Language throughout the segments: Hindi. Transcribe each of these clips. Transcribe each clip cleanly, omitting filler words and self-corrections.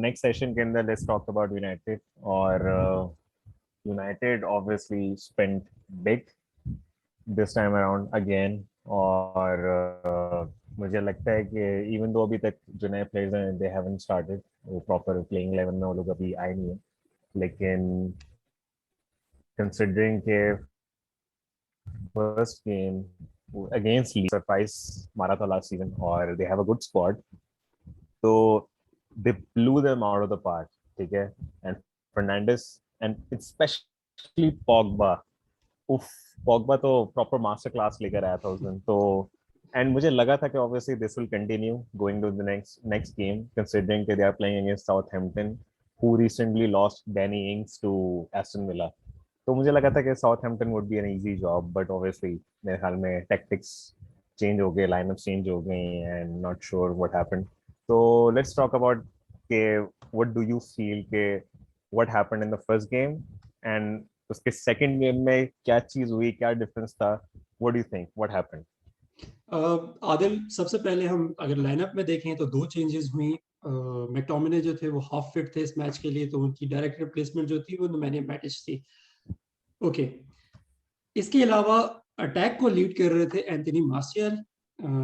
नेक्स्ट सेशन के अंदर लेट्स टॉक अबाउट यूनाइटेड और United obviously spent big this time around again और मुझे लगता है कि इवन दो अभी तक जो नए प्लेयर्स हैं दे हैवंट स्टार्टेड, वो प्रॉपर प्लेइंग 11 में वो लोग अभी आए नहीं है, लेकिन कंसिडरिंग के first game against Leeds surprise मारा था लास्ट सीजन और they have a good squad, तो they blew them out of the park. ठीक है. And Fernandes and especially Pogba, उफ, पॉगबा तो प्रॉपर मास्टर क्लास लेकर आया था उस दिन. तो एंड मुझे लगा था कि obviously this will continue going to the next game considering they are playing against Southampton who recently lost Danny Ings to Aston Villa. तो मुझे लगा था कि Southampton would be an easy job, but obviously मेरे ख्याल में टैक्टिक्स चेंज हो गए, लाइनअप चेंज हो गई and not sure what happened. तो लेट्स टॉक अबाउट के व्हाट डू यू फील के what happened in the first game and उसके सेकंड गेम में क्या चीज हुई, क्या डिफरेंस था, what do you think what happened? Adil, सबसे पहले हम अगर लाइनअप में देखें तो दो चेंजेस हुई. मैकटोमिने जो थे वो हाफ फिट थे इस मैच के लिए, तो उनकी डायरेक्ट रिप्लेसमेंट जो थी वो नेमानिया मैटिच थी. ओके. इसके अलावा अटैक को लीड कर रहे थे एंथनी मार्शियल,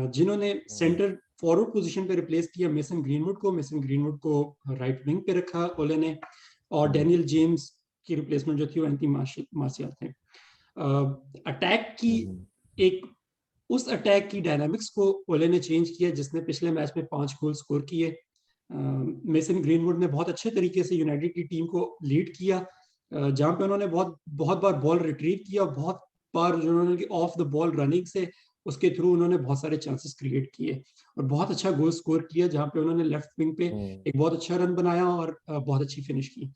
जिन्होंने सेंटर फॉरवर्ड पोजीशन पे रिप्लेस किया मेसन ग्रीनवुड को राइट विंग पे रखा ओले ने, और डैनियल जेम्स की रिप्लेसमेंट जो थी वो एंथनी मार्शियल थे. अटैक की एक उस अटैक की डायनामिक्स को ओले ने चेंज किया जिसने पिछले मैच में 5 गोल स्कोर किए. मेसन ग्रीनवुड ने बहुत अच्छे तरीके से यूनाइटेड की टीम को लीड किया, जहां पे उन्होंने बहुत बहुत बार बॉल रिट्रीव किया, बहुत बार जो उन्होंने ऑफ द बॉल रनिंग से उसके थ्रू उन्होंने बहुत सारे चांसेस क्रिएट किए और बहुत अच्छा गोल स्कोर किया, जहां पे उन्होंने लेफ्ट विंग पे एक बहुत अच्छा रन बनाया और बहुत अच्छी फिनिश की.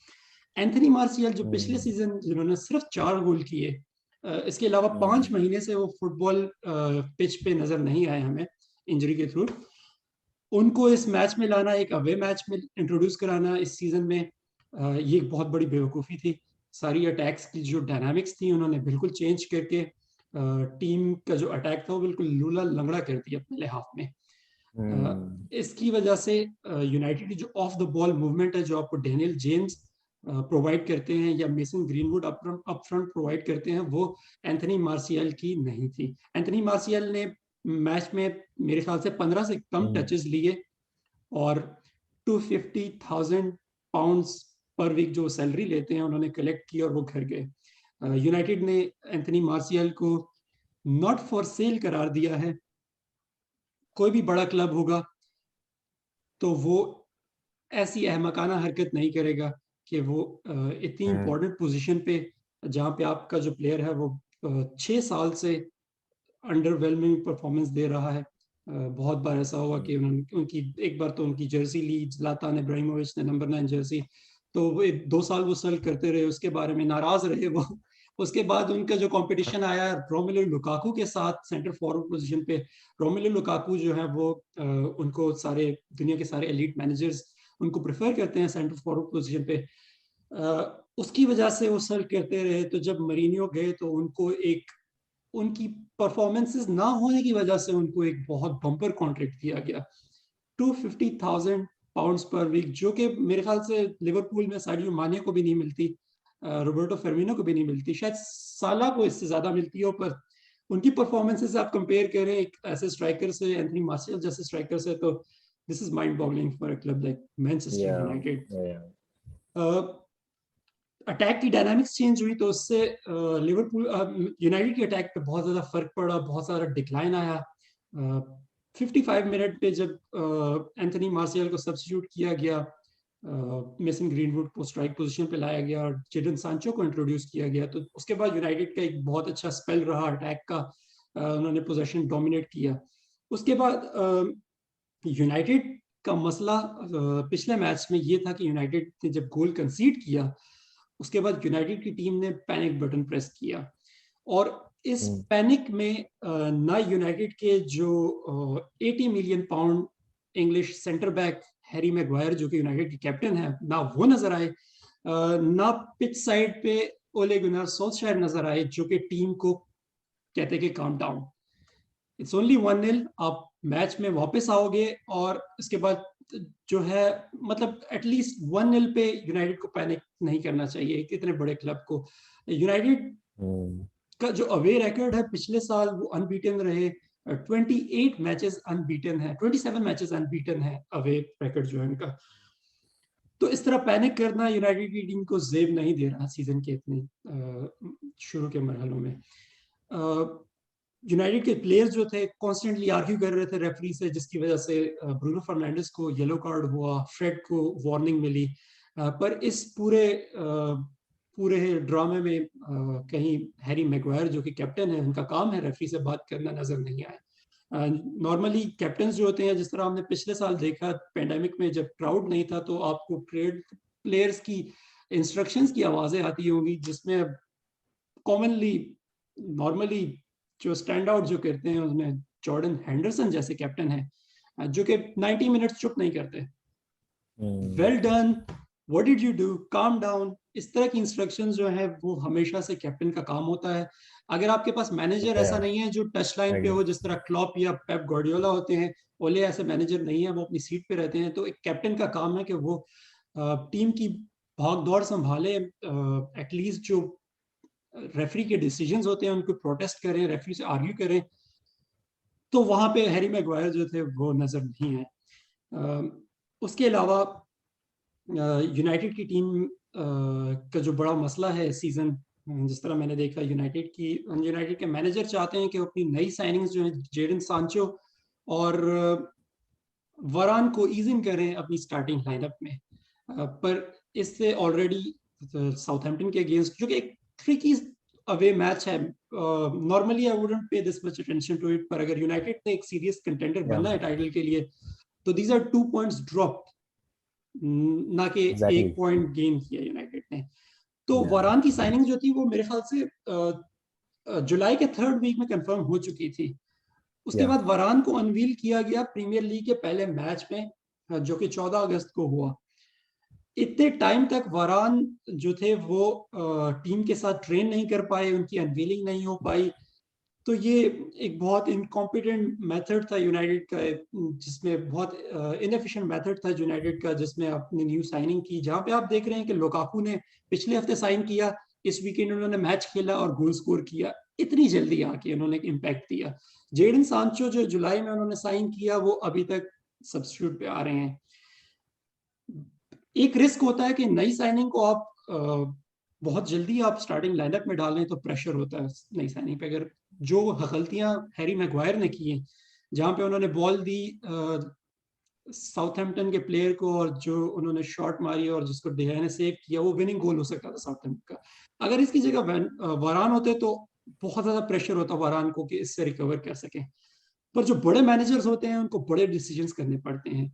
एंथनी मार्शियल जो पिछले सीजन जिन्होंने सिर्फ 4 गोल किए, इसके अलावा 5 महीने से वो फुटबॉल पिच पे नजर नहीं आए हमें इंजरी के थ्रू, उनको इस मैच में लाना, एक अवे मैच में इंट्रोड्यूस कराना इस सीजन में, ये एक बहुत बड़ी बेवकूफ़ी थी. सारी अटैक्स की जो डायनामिक्स थी उन्होंने बिल्कुल चेंज करके टीम का जो अटैक था वो बिल्कुल लूला लंगड़ा कर दिया पहले हाफ में. इसकी वजह से यूनाइटेड की जो ऑफ द बॉल मूवमेंट है जो आपको डैनियल जेम्स प्रोवाइड करते हैं या mason greenwood up front provide करते हैं, वो एंथनी मार्शियल की नहीं थी. एंथनी मार्शियल ने मैच में मेरे ख्याल से 15 से कम टचेस लिए और 250,000 पाउंड्स पर वीक जो सैलरी लेते हैं उन्होंने कलेक्ट की और वो घर गए. यूनाइटेड ने एंथनी मार्शियल को नॉट फॉर सेल करार दिया है. कोई भी बड़ा क्लब होगा तो वो ऐसी अहमकाना हरकत नहीं करेगा कि वो इतनी इंपॉर्टेंट पोजीशन पे, जहां पे आपका जो प्लेयर है वो 6 साल से अंडरवेलमिंग परफॉर्मेंस दे रहा है. बहुत बार ऐसा हुआ कि उनकी एक बार तो उनकी जर्सी ली ज़्लातान इब्राहिमोविच ने, नंबर 9 जर्सी, तो वो 2 साल वो सेल करते रहे, उसके बारे में नाराज रहे वो. उसके बाद उनका जो कंपटीशन आया रोमेलू लुकाकू के साथ सेंटर फॉरवर्ड पोजीशन पे. रोमेलू लुकाकू जो है वो उनको सारे दुनिया के सारे एलीट मैनेजर्स उनको प्रेफर करते हैं सेंटर फॉरवर्ड पोजीशन पे. उसकी वजह से वो सेल करते रहे, तो जब मरीनियो गए तो उनको एक उनकी परफॉर्मेंसेस ना होने की वजह से उनको एक बहुत बम्पर कॉन्ट्रैक्ट दिया गया, 250,000 पाउंड्स पर वीक, जो कि मेरे ख्याल से लिवरपूल में साडियो माने को भी नहीं मिलती, रोबर्टो फर्मिनो को भी नहीं मिलती, शायद साला को इससे ज्यादा मिलती हो. पर उनकी परफॉर्मेंसेस आप कंपेयर करें एक ऐसे स्ट्राइकर से, एंथनी मार्शियल जैसे स्ट्राइकर से, तो this is mind boggling for a club like Manchester United. Attack की डायनामिक्स चेंज हुई तो उससे लिवरपूल यूनाइटेड के अटैक पे बहुत ज़्यादा फर्क पड़ा, बहुत सारा डिक्लाइन आया. 55 मिनट पे जब एंथनी मार्शियल को सब्स्टिट्यूट किया गया, मेसन ग्रीनवुड को स्ट्राइक पोजीशन पे लाया गया और जेडन सांचो को इंट्रोड्यूस किया गया, तो उसके बाद यूनाइटेड का एक बहुत अच्छा स्पेल रहा अटैक का. उन्होंने पोजीशन डोमिनेट किया. उसके बाद यूनाइटेड का मसला पिछले मैच में ये था कि यूनाइटेड ने जब गोल कंसीड किया उसके बाद यूनाइटेड की टीम ने पैनिक बटन प्रेस किया, और इस पैनिक में ना यूनाइटेड के जो 80 million pound English centre back Harry Maguire जो कि यूनाइटेड के कैप्टन है, ना वो नजर आए, ना पिच साइड पे ओले गुनार सोल्शर नजर आए जो कि टीम को कहते कि काम डाउन, इट्स ओनली 1-0, आप मैच में वापस आओगे और इसके बाद जो है मतलब एटलीस्ट 1-0 पे यूनाइटेड को पैनिक नहीं करना चाहिए इतने बड़े क्लब को। यूनाइटेड का जो अवे रिकॉर्ड है पिछले साल वो अनबीटन रहे, 28 मैचेस अनबीटन है, 27 मैचेस अनबीटन है अवे रिकॉर्ड जो है इनका। तो इस तरह पैनिक करना यूनाइटेड की टीम को जेब नहीं दे रहा सीजन के इतने शुरू के मरहलों में। यूनाइटेड के प्लेयर्स जो थे कॉन्स्टेंटली आर्ग्यू कर रहे थे रेफरी से, जिसकी वजह से ब्रूनो फर्नांडिस को येलो कार्ड हुआ, फ्रेड को वार्निंग मिली। पर इस पूरे ड्रामे में कहीं हैरी मैगवायर जो कि कैप्टन है, उनका काम है रेफरी से बात करना, नजर नहीं आया। नॉर्मली कैप्टन जो होते हैं, जिस तरह हमने पिछले साल देखा पेंडेमिक में जब क्राउड नहीं था तो आपको प्लेयर्स की इंस्ट्रक्शंस की आवाजें आती होंगी, जिसमें कॉमनली नॉर्मली जो स्टैंड आउट जो करते हैं उसमें जॉर्डन हेंडरसन जैसे कैप्टन है जो कि 90 मिनट्स चुप नहीं करते। Well done, what did you do, calm down, इस तरह की इंस्ट्रक्शन जो है वो हमेशा से कैप्टन का काम होता है। अगर आपके पास मैनेजर ऐसा नहीं है जो टच लाइन पे हो, जिस तरह क्लॉप या पेप गार्डियोला होते हैं, ओले ऐसे मैनेजर नहीं है, वो अपनी सीट पे रहते हैं, तो एक कैप्टन का काम है कि वो टीम की भाग दौड़ संभाले, एटलीस्ट जो रेफरी के डिसीजंस होते हैं उनको प्रोटेस्ट करें, रेफरी से आर्ग्यू करें। तो वहां पे हैरी मैगवायर जो थे वो नजर नहीं है। उसके अलावा यूनाइटेड की टीम का जो बड़ा मसला है सीजन, जिस तरह मैंने देखा यूनाइटेड के मैनेजर चाहते हैं कि अपनी नई साइनिंग्स जो है जेडन सांचो और वरान को ईज इन करें अपनी स्टार्टिंग लाइनअप में। पर इससे ऑलरेडी साउथहैम्पटन के अगेंस्ट, जो कि एक ट्रिकी अवे मैच है, normally I wouldn't pay this much attention to it, पर अगर यूनाइटेड ने एक सीरियस कंटेंडर बनना है टाइटल के लिए तो दीज आर 2 पॉइंट्स ड्रॉप, ना कि एक पॉइंट गेन किया यूनाइटेड ने। तो वरान की साइनिंग जो थी वो मेरे ख्याल से जुलाई के 3rd वीक में कंफर्म हो चुकी थी। उसके बाद वरान को अनवील किया गया प्रीमियर लीग के पहले मैच में, जो कि 14 अगस्त को हुआ। इतने टाइम तक वरान जो थे वो टीम के साथ ट्रेन नहीं कर पाए, उनकी अनवीलिंग नहीं हो पाई। तो ये एक बहुत इनकॉम्पिटेंट मेथड था यूनाइटेड का, जिसमें बहुत इनएफिशिएंट मेथड था यूनाइटेड का, जिसमें आपने न्यू साइनिंग की, जहां पे आप देख रहे हैं कि लुकाकू ने पिछले हफ्ते साइन किया, इस वीकेंड उन्होंने मैच खेला और गोल स्कोर किया, इतनी जल्दी आके उन्होंने इम्पैक्ट दिया। जेडन सांचो जो जुलाई में उन्होंने साइन किया वो अभी तक सब्स्टिट्यूट पे आ रहे हैं। एक रिस्क होता है कि नई साइनिंग को आप बहुत जल्दी आप स्टार्टिंग लाइनअप में डालें तो प्रेशर होता है नई साइनिंग पे। अगर जो गलतियां हैरी मैगवायर ने की हैं, जहां पे उन्होंने बॉल दी साउथहैम्पटन के प्लेयर को और जो उन्होंने शॉट मारी और जिसको डेहा ने सेव किया, वो विनिंग गोल हो सकता था साउथहैम्पटन का। अगर इसकी जगह वरान होते तो बहुत ज्यादा प्रेशर होता वरान को कि इससे रिकवर कर सकें। पर जो बड़े मैनेजर्स होते हैं उनको बड़े डिसीजंस करने पड़ते हैं।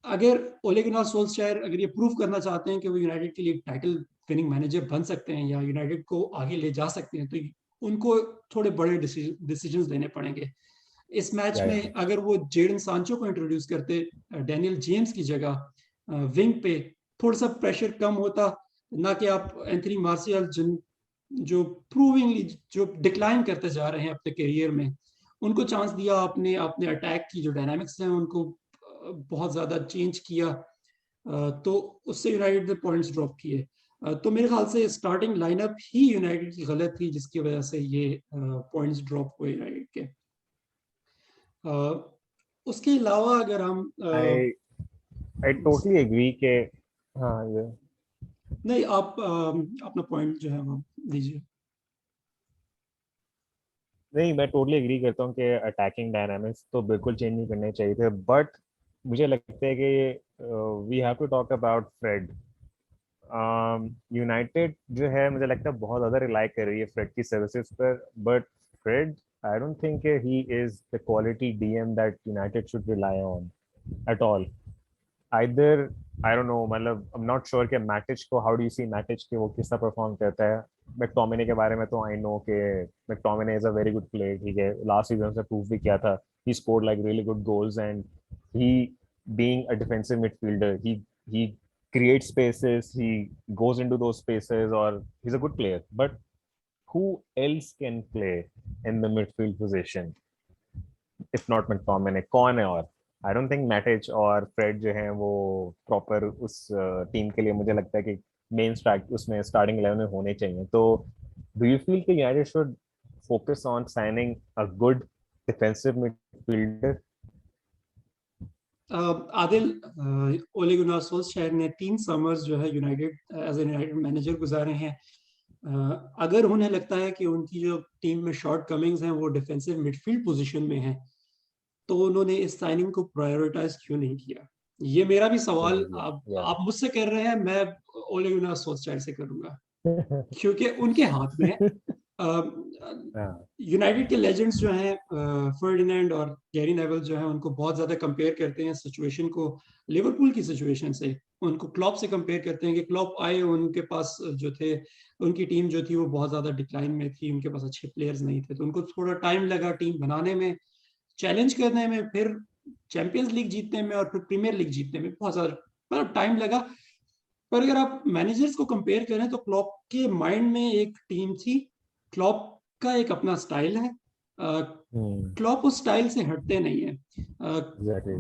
अगर ओले गुनार सोल्शशायर अगर ये प्रूव करना चाहते हैं कि वो यूनाइटेड के लिए टाइटल विनिंग मैनेजर बन सकते हैं या यूनाइटेड को आगे ले जा सकते हैं, तो उनको थोड़े बड़े डिसीजंस लेने पड़ेंगे। इस मैच में अगर वो जेडन सांचो को इंट्रोड्यूस करते डैनियल जेम्स की जगह विंग पे, थोड़ा सा प्रेशर कम होता, ना कि आप एंथनी मार्शियल जो प्रूविंगली जो डिक्लाइन करते जा रहे हैं अपने करियर में, उनको चांस दिया आपने, अपने अटैक की जो डायनामिक्स हैं उनको बहुत ज्यादा चेंज किया, तो उससे यूनाइटेड ने पॉइंट्स ड्रॉप किए। तो मेरे ख्याल से स्टार्टिंग लाइनअप ही यूनाइटेड की गलत थी, जिसकी वजह से ये पॉइंट्स ड्रॉप हुए यूनाइटेड के। उसके अलावा अगर हम I totally agree के हाँ ये नहीं, आप अपना पॉइंट जो है वो दीजिए। नहीं, मैं टोटली एग्री करता हूँ कि अटैकिंग डायनामिक्स तो बिल्कुल चेंज नहीं करने चाहिए थे, बट मुझे लगता है कि we have to talk about Fred. United जो है मुझे लगता है बहुत ज़्यादा रिलाई कर रही है फ्रेड की सर्विसेज पर, but Fred I don't think he is the quality DM that United should rely on at all. either I don't know, मतलब I'm not sure कि मैटिच को how do you see मैटिच के वो किस तरह परफॉर्म करता है। मैकटोमिने के बारे में तो I know कि McTominay is a very good player, ठीक है, लास्ट सीजन से प्रूव भी किया था, he scored like really good goals and he being a defensive midfielder he creates spaces, he goes into those spaces or he's a good player, but who else can play in the midfield position if not McTominay? कौन है और आई डोंट थिंक मैटिच और फ्रेड जो हैं वो प्रॉपर उस टीम के लिए मुझे लगता है कि मेन स्ट्राइक उसमें स्टार्टिंग 11 में होने चाहिए। तो डू यू फील कि United should focus on signing a good defensive midfielder? Adil, Ole Gunnar Solskjaer ने 3 समर्स जो है United as a United manager गुजारे हैं। अगर उन्हें लगता है कि उनकी जो टीम में शॉर्ट कमिंग्स हैं वो डिफेंसिव मिडफील्ड पोजीशन में हैं, तो उन्होंने इस साइनिंग को प्रायोरिटाइज क्यों नहीं किया? ये मेरा भी सवाल आप मुझसे कर रहे हैं, मैं ओले गुनार सोल्शर से करूंगा, क्योंकि उनके हाथ में है। यूनाइटेड के लेजेंड्स जो हैं, फर्डिनेंड और गैरी नेवल जो हैं, उनको बहुत ज्यादा कंपेयर करते हैं सिचुएशन को लिवरपूल की सिचुएशन से। उनको क्लॉप से कंपेयर करते हैं कि क्लॉप आए, उनके पास जो थे, उनकी टीम जो थी वो बहुत ज्यादा डिक्लाइन में थी, उनके पास अच्छे प्लेयर्स नहीं थे, तो उनको थोड़ा टाइम लगा टीम बनाने में, चैलेंज करने में, फिर चैंपियंस लीग जीतने में और फिर प्रीमियर लीग जीतने में बहुत ज्यादा मतलब टाइम लगा। पर अगर आप मैनेजर्स को कंपेयर करें तो क्लॉप के माइंड में एक टीम थी, क्लॉप का एक अपना स्टाइल है, क्लॉप उस स्टाइल से हटते नहीं है।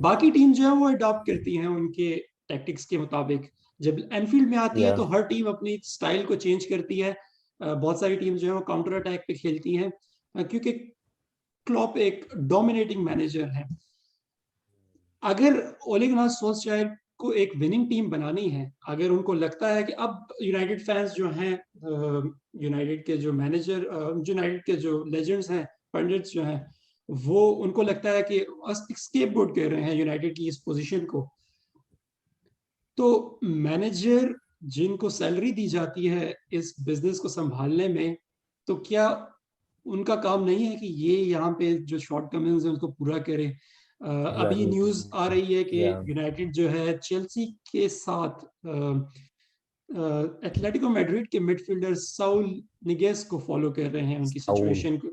बाकी टीम जो है वो अडॉप्ट करती हैं उनके टैक्टिक्स के मुताबिक। जब एनफील्ड में आती है तो हर टीम अपनी स्टाइल को चेंज करती है। बहुत सारी टीम जो है वो काउंटर अटैक पे खेलती हैं, क्योंकि क्लॉप एक डोमिनेटिंग मैनेजर है। अगर ओले गुनार सोल्शर को एक विनिंग टीम बनानी है, अगर उनको लगता है कि अब यूनाइटेड फैंस जो हैं, यूनाइटेड के जो मैनेजर, यूनाइटेड के जो लेजेंड्स हैं, पंडित्स जो हैं, वो उनको लगता है कि स्केपगोट कर रहे हैं यूनाइटेड की इस पोजीशन को, तो मैनेजर जिनको सैलरी दी जाती है इस बिजनेस को संभालने में, तो क्या उनका काम नहीं है कि ये यहाँ पे जो शॉर्ट कमिंग्स हैं उसको पूरा करें? अभी न्यूज आ रही है कि यूनाइटेड जो है चेल्सी के साथ एथलेटिको मैड्रिड के मिडफील्डर साउल निगेस को फॉलो कर रहे हैं, उनकी सिचुएशन को।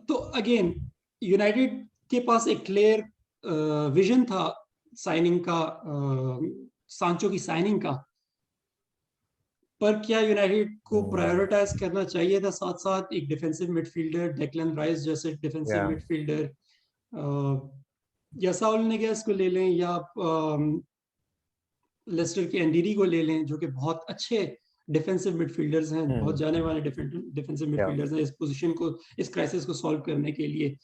तो अगेन यूनाइटेड के पास एक क्लियर विजन था साइनिंग का, सांचो की साइनिंग का, पर क्या यूनाइटेड को प्रायोरिटाइज करना चाहिए था साथ साथ एक डिफेंसिव मिडफील्डर, डेक्लन राइस जैसे डिफेंसिव मिडफील्डर, या साउल निगेस को ले लें, या लेस्टर के एनडीडी को ले लें, जो कि बहुत अच्छे डिफेंसिव मिडफील्डर्स हैं, बहुत जाने वाले डिफेंसिव मिडफील्डर्स हैं इस पोजीशन को, इस क्राइसिस को सॉल्व करने के लिए।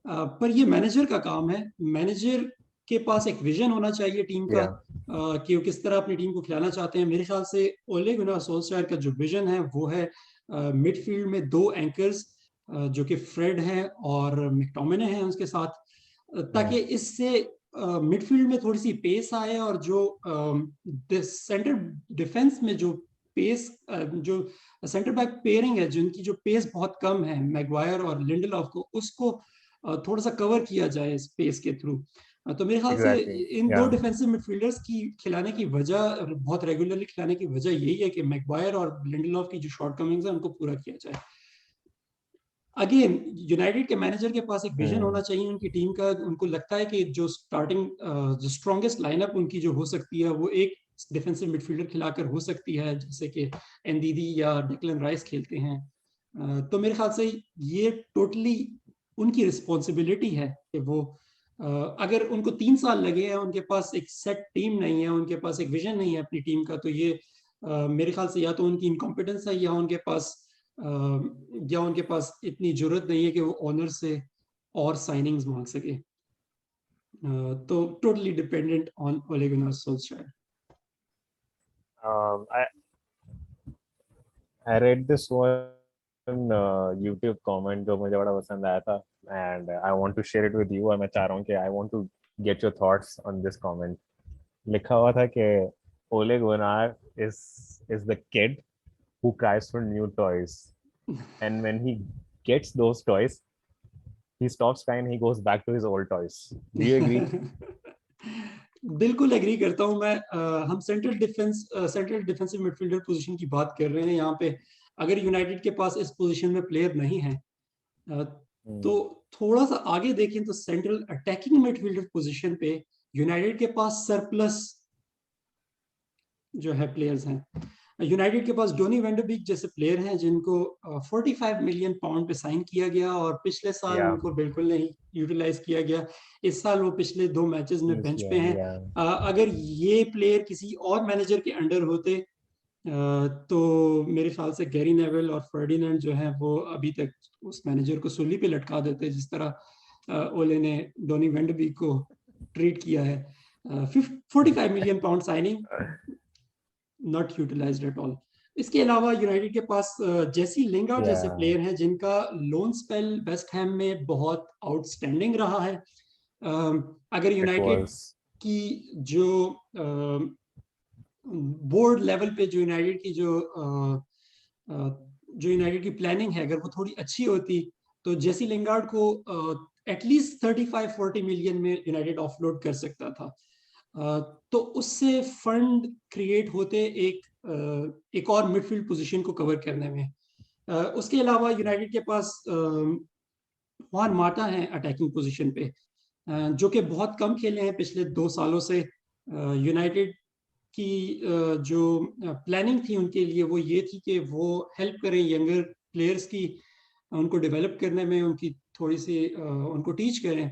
पर ये मैनेजर का काम है। मैनेजर के पास एक विजन होना चाहिए टीम का, कि वो किस तरह अपनी टीम को खिलाना चाहते हैं। मेरे ख्याल से ओले गुनार सोल्शर का जो विजन है वो है मिडफील्ड में 2 एंकर्स, जो कि फ्रेड हैं और मैकटोमिने हैं उसके साथ, ताकि इससे मिडफील्ड में थोड़ी सी पेस आए, और जो सेंटर डिफेंस में जो पेस, जो सेंटर बैक पेयरिंग है जिनकी जो पेस बहुत कम है, मैगवायर और लिंडलॉफ को, उसको थोड़ा सा कवर किया जाए इस पेस के थ्रू। तो मेरे ख्याल से इन 2 डिफेंसिव मिडफील्डर्स की खिलाने की वजह, बहुत रेगुलरली खिलाने की वजह यही है कि मैगवायर और लिंडलॉफ की जो शॉर्टकमिंग्स है उनको पूरा किया जाए। अगेन यूनाइटेड के मैनेजर के पास एक विजन होना चाहिए उनकी टीम का। उनको लगता है कि जो स्टार्टिंग, जो स्ट्रॉन्गेस्ट लाइनअप उनकी जो हो सकती है वो एक डिफेंसिव मिडफील्डर खिलाकर हो सकती है, जैसे कि एनडीडी या डेक्लन राइस खेलते हैं। तो मेरे ख्याल से ये टोटली उनकी रिस्पॉन्सिबिलिटी है कि वो, अगर उनको 3 साल लगे हैं, उनके पास एक सेट टीम नहीं है, उनके पास एक विजन नहीं है अपनी टीम का, तो ये मेरे ख्याल से या तो उनकी इनकॉम्पिटेंस है, या उनके पास इतनी जरूरत नहीं है कि वो ऑनर से और साइनिंग्स मांग सके। तो टोटली डिपेंडेंट ऑन ओले Gunnar सोल्शर। I read this one YouTube comment जो मुझे बड़ा पसंद आया था, and I want to share it with you, और मैं चाह रहा हूँ कि I want to get your thoughts on this comment. लिखा हुआ था कि Ole Gunnar is the kid who cries for new toys, and when he gets those toys, he stops crying, he goes back to his old toys. Do you agree? बिल्कुल एग्री करता हूं मैं। हम सेंट्रल डिफेंसिव मिडफील्डर पोजीशन की बात कर रहे हैं यहाँ पे। अगर यूनाइटेड के पास इस पोजीशन में प्लेयर नहीं है, तो थोड़ा सा आगे देखें तो सेंट्रल अटैकिंग मिडफील्डर पोजीशन पे यूनाइटेड के पास सरप्लस जो है प्लेयर्स हैं। यूनाइटेड के पास डोनी वैन डे बीक जैसे प्लेयर हैं जिनको 45 मिलियन पाउंड पे साइन किया गया और पिछले साल Yeah, उनको बिल्कुल नहीं यूटिलाइज किया गया। इस साल वो पिछले 2 मैचेस में बेंच पे हैं। yeah. अगर ये प्लेयर किसी और मैनेजर के अंडर होते तो मेरे ख्याल से गैरी नेवल और फर्डिनेंड जो है वो अभी तक उस मैनेजर को सूली पे लटका देते, जिस तरह ओले ने डोनी वैन डे बीक को ट्रीट किया है। 45 million pound signing not utilized at all. इसके अलावा यूनाइटेड के पास जेसी लिंगार्ड जैसे Yeah, प्लेयर हैं जिनका लोन स्पेल वेस्ट हैम में बहुत आउटस्टैंडिंग रहा है। अगर it यूनाइटेड was. की जो बोर्ड लेवल पे जो यूनाइटेड की प्लानिंग है, अगर वो थोड़ी अच्छी होती तो जेसी लिंगार्ड को एटलीस्ट 35-40 मिलियन में यूनाइटेड ऑफलोड कर सकता था। तो उससे फंड क्रिएट होते एक और मिडफील्ड पोजीशन को कवर करने में। उसके अलावा यूनाइटेड के पास जुआन माटा हैं अटैकिंग पोजीशन पे, जो कि बहुत कम खेले हैं पिछले 2 सालों से। यूनाइटेड की जो प्लानिंग थी उनके लिए वो ये थी कि वो हेल्प करें यंगर प्लेयर्स की, उनको डेवलप करने में, उनकी थोड़ी सी उनको टीच करें,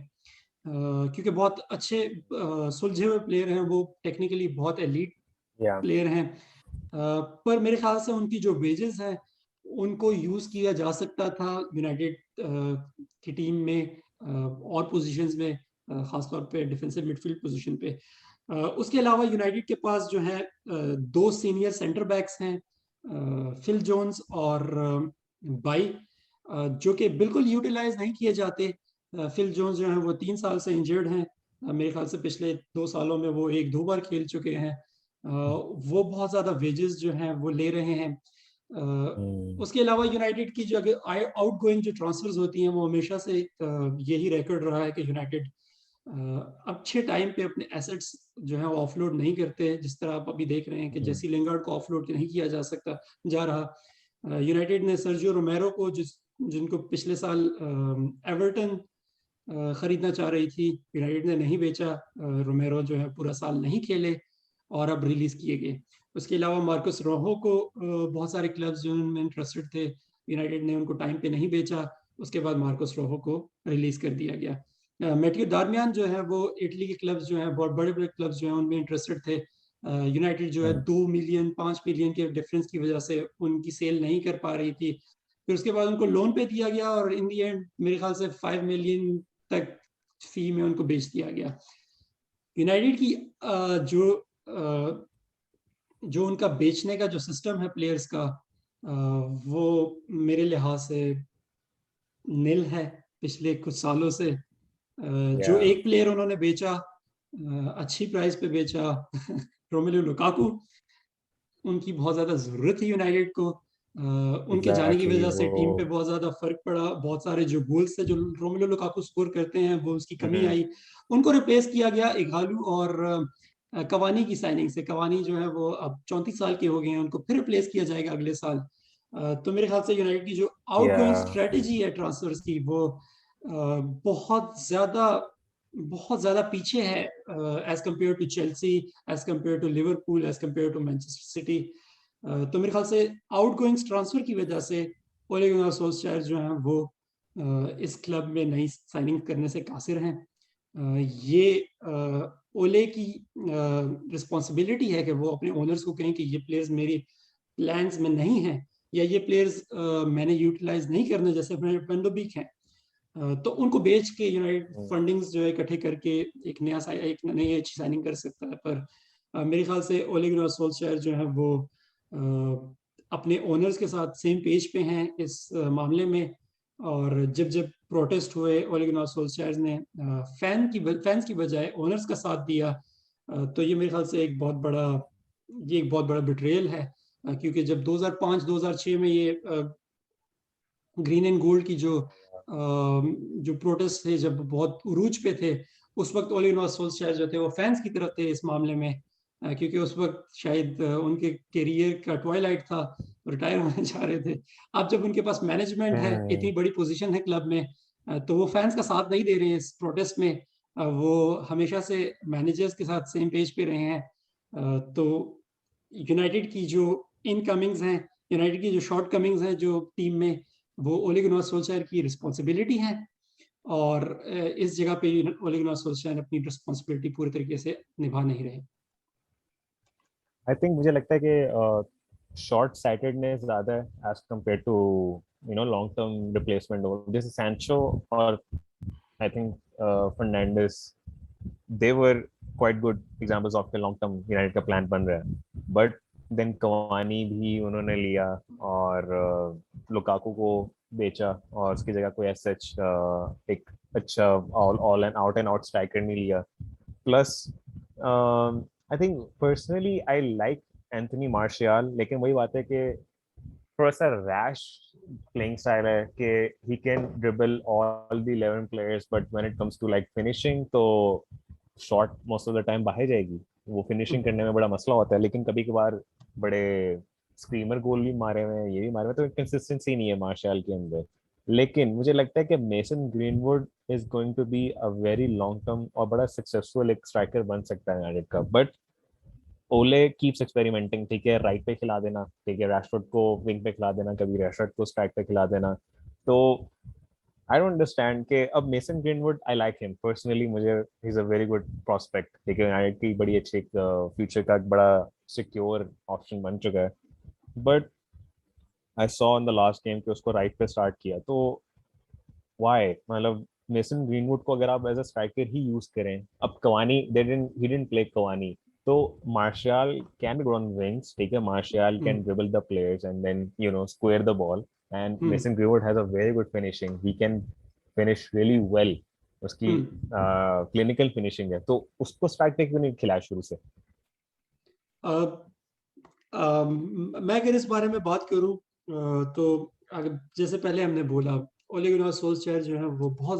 क्योंकि बहुत अच्छे सुलझे हुए प्लेयर हैं, वो टेक्निकली बहुत एलीट Yeah. प्लेयर हैं। पर मेरे ख्याल से उनकी जो वेजेस हैं उनको यूज किया जा सकता था यूनाइटेड की टीम में और पोजीशंस में, खासतौर पे डिफेंसिव मिडफील्ड पोजीशन पे। उसके अलावा यूनाइटेड के पास जो है 2 सीनियर सेंटर बैक्स हैं, फिल जोन्स और बाई, जो कि बिल्कुल यूटिलाइज नहीं किए जाते। फिल जोन्स जो हैं वो 3 साल से इंजर्ड हैं। मेरे ख्याल से पिछले 2 सालों में वो 1-2 बार खेल चुके हैं। वो बहुत ज्यादा वेजेस जो हैं वो ले रहे हैं। Hmm. उसके अलावा यूनाइटेड की जो आउट गोइंग जो ट्रांसफर्स होती हैं वो हमेशा से यही रिकॉर्ड रहा है कि यूनाइटेड अच्छे टाइम पे अपने एसेट्स जो है वो ऑफलोड नहीं करते, जिस तरह आप अभी देख रहे हैं कि Hmm. जेसी लिंगार्ड को ऑफलोड नहीं किया जा रहा। यूनाइटेड ने सर्जियो रोमेरो को जिनको पिछले साल एवर्टन खरीदना चाह रही थी, यूनाइटेड ने नहीं बेचा। रोमेरो जो है पूरा साल नहीं खेले और अब रिलीज किए गए। उसके अलावा मार्कस रोहो को बहुत सारे क्लब्स जो उनमें इंटरेस्टेड थे, यूनाइटेड ने उनको टाइम पे नहीं बेचा। उसके बाद मार्कस रोहो को रिलीज कर दिया गया। मेटियो दारमियान जो है वो इटली के क्लब्स जो हैं, बहुत बड़े बड़े क्लब्स जो हैं उनमें इंटरेस्टेड थे। यूनाइटेड जो है Hmm. 2 मिलियन 5 मिलियन के डिफरेंस की वजह से उनकी सेल नहीं कर पा रही थी। फिर उसके बाद उनको लोन पे दिया गया और इन दी एंड मेरे ख्याल से 5 मिलियन तक फी में उनको बेच दिया गया। यूनाइटेड की जो उनका बेचने का जो सिस्टम है प्लेयर्स का, वो मेरे लिहाज से निल है पिछले कुछ सालों से। जो Yeah. एक प्लेयर उन्होंने बेचा, अच्छी प्राइस पे बेचा, रोमेलू लुकाकू, उनकी बहुत ज्यादा जरूरत थी यूनाइटेड को। उनके जाने की Exactly. वजह से टीम पे वो. बहुत ज्यादा फर्क पड़ा, बहुत सारे जो गोल्स थे जो रोमेलू लुकाकू स्कोर करते हैं वो उसकी कमी Hmm. आई। उनको रिप्लेस किया गया इगालू और कवानी की साइनिंग से। कवानी जो है वो अब 34 साल के हो गए हैं, उनको फिर रिप्लेस किया जाएगा अगले साल। तो मेरे ख्याल से यूनाइटेड की जो आउटगोइंग Yeah. स्ट्रेटेजी है ट्रांसफर्स की वो बहुत ज्यादा पीछे है as compared to Chelsea, as compared to Liverpool, as compared to Manchester City. तो मेरे ख्याल से आउटगोइंग ट्रांसफर की वजह से ओले गुनार सोल्शर जो हैं वो इस क्लब में नई साइनिंग करने से कासिर हैं। ये ओले की रिस्पॉन्सिबिलिटी है कि वो अपने ओनर्स को कहें कि ये प्लेयर्स मेरी प्लान्स में नहीं है, या ये प्लेयर्स मैंने यूटिलाइज नहीं करने, जैसे पेंडोबिक हैं। तो उनको बेच के यूनाइटेड Hmm. फंडिंग्स जो है इकट्ठे करके एक नई अच्छी साइनिंग कर सकता है। पर मेरे ख्याल से ओले गुनार सोल्शर जो है वो अपने ओनर्स के साथ सेम पेज पे हैं इस मामले में। और जब जब प्रोटेस्ट हुए ओले गुनार सोल्शर ने फैंस की बजाय ओनर्स का साथ दिया, तो ये मेरे ख्याल से एक बहुत बड़ा बिट्रेयल है। क्योंकि जब 2005-2006 में ये ग्रीन एंड गोल्ड की जो प्रोटेस्ट थे जब बहुत उरूज पे थे, उस वक्त ओले गुनार सोल्शर जो थे वो फैंस की तरफ थे इस मामले में। क्योंकि उस वक्त शायद उनके करियर का ट्वाइलाइट था, रिटायर होने जा रहे थे। अब जब उनके पास मैनेजमेंट है, इतनी Hmm. बड़ी पोजीशन है क्लब में, तो वो फैंस का साथ नहीं दे रहे हैं इस प्रोटेस्ट में। वो हमेशा से मैनेजर्स के साथ सेम पेज पे रहे हैं। तो यूनाइटेड की जो इनकमिंग्स हैं, यूनाइटेड की जो शॉर्ट कमिंग्स हैं जो टीम में, वो ओले गुनार सोल्शायर की रिस्पॉन्सिबिलिटी है, और इस जगह पे ओले गुनार सोल्शायर अपनी रिस्पॉन्सिबिलिटी पूरे तरीके से निभा नहीं रहे। आई थिंक मुझे लगता है कि शॉर्ट साइटेडनेस ज्यादा है as compared to long term replacement हो, जैसे सैंचो और I think Fernandes, they were quite good examples of the long term United का प्लान बन रहा है, बट देन कवानी भी उन्होंने लिया और लुकाकू को बेचा और उसकी जगह कोई ऐसा एक अच्छा ऑल एंड आउट स्ट्राइकर नहीं लिया। Plus I think personally I like Anthony martial, लेकिन वही बात है कि थोड़ा सा रैश प्लेइंग स्टाइल है कि he can dribble all the 11 players, but when it comes to like finishing तो shot most of the time बाहर जाएगी, वो फिनिशिंग करने में बड़ा मसला होता है। लेकिन कभी कभार बड़े स्क्रीमर गोल भी मारे हुए हैं, ये भी मारे हुए हैं, तो कंसिस्टेंसी नहीं है मार्शल के अंदर। लेकिन मुझे लगता है कि Mason Greenwood is going to be a very long term और बड़ा सक्सेसफुल एक स्ट्राइकर बन सकता है यूनाइटेड का। बट ओले कीप्स एक्सपेरिमेंटिंग, ठीक है, राइट पे खिला देना, ठीक है, रैशफोर्ड को विंग पे खिला देना, कभी रैशफोर्ड को स्ट्राइक पे खिला देना। तो आई डोंट अंडरस्टैंड कि अब Mason Greenwood, I like him personally, मुझे he is a very good prospect, ठीक है, यूनाइटेड की बड़ी अच्छी फ्यूचर का एक बड़ा सिक्योर ऑप्शन बन चुका है। But I saw in the last game कि उसको राइट पे स्टार्ट किया, तो व्हाई, मतलब मेसन ग्रीनवुड को अगर आप एज अ स्ट्राइकर ही यूज करें, अब Cavani they didn't he didn't play Cavani, तो Martial can be good on wings, ठीक है, Martial can hmm dribble the players and then square the ball, and hmm Mason Greenwood has a very good finishing, he can finish really well, उसकी हम्म क्लिनिकल फिनिशिंग है, तो उसको स्ट्राइक पे क्यों नहीं खिलाया शुरू से? मैं अगर इस बारे में बात करूं, तो अगर जैसे पहले हमने बोला, ओले गुनार सोल्शर जो है वो बहुत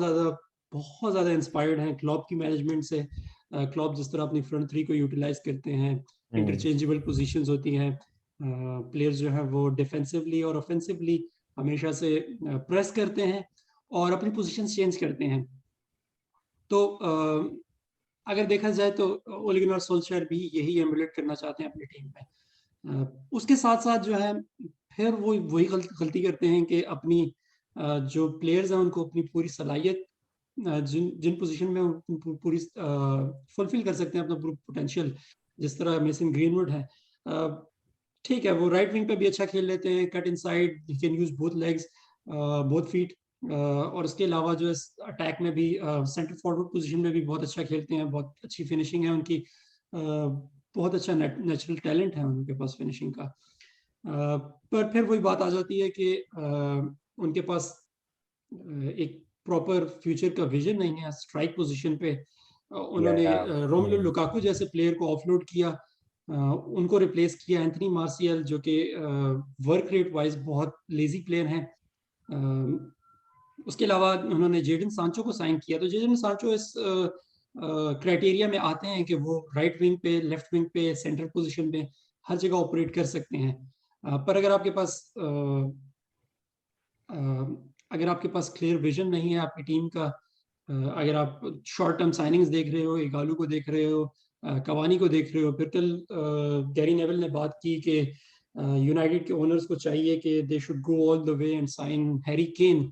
ज़्यादा इंस्पायर्ड हैं क्लॉप की मैनेजमेंट से। क्लॉप जिस तरह अपनी फ्रंट थ्री को यूटिलाइज करते हैं, हम्म। इंटरचेंजेबल पोजीशंस होती हैं, प्लेयर्स जो हैं वो डिफेंसिवली और ऑफेंसिवली हमेशा से प्रेस करते हैं और अपनी पोजीशंस चेंज करते हैं। तो अगर देखा जाए तो ओले गुनार सोल्शर भी यही एमुलेट करना चाहते हैं अपनी टीम में। उसके साथ साथ जो है फिर वो वही गलती करते हैं कि अपनी जो प्लेयर्स हैं उनको अपनी पूरी सलाहियत, जिन जिन पोजीशन में पूरी फुलफिल कर सकते हैं अपना पूरा पोटेंशियल, जिस तरह मेसन ग्रीनवुड है। ठीक है, वो राइट विंग पे भी अच्छा खेल लेते हैं, cut inside, he can use both legs, both feet, और उसके अलावा जो है अटैक में भी सेंटर फॉरवर्ड पोजीशन में भी बहुत अच्छा खेलते हैं, बहुत अच्छी फिनिशिंग है उनकी, बहुत अच्छा नेचुरल टैलेंट है उनके पास फिनिशिंग का। पर फिर वही बात आ जाती है कि उनके पास एक प्रॉपर फ्यूचर का विजन नहीं है स्ट्राइक पोजीशन पे। उन्होंने या रोमेलू लुकाकू जैसे प्लेयर को ऑफलोड किया, उनको रिप्लेस किया एंथनी मार्शियल, जो कि वर्क रेट वाइज बहुत लेजी प्लेयर हैं। उसके अलावा उन्होंने जेडन सांचो को साइन किया, तो जेडन सांचो इस क्राइटेरिया में आते हैं कि वो राइट विंग पे, लेफ्ट विंग पे, सेंटर पोजीशन पे हर जगह ऑपरेट कर सकते हैं। पर अगर आपके पास क्लियर विजन नहीं है आपकी टीम का, अगर आप शॉर्ट टर्म साइनिंग्स देख रहे हो, इगालू को देख रहे हो, कवानी को देख रहे हो, फिर कल गैरी नेवल ने बात की कि यूनाइटेड के ओनर्स को चाहिए कि they should go all the way and sign Harry Kane.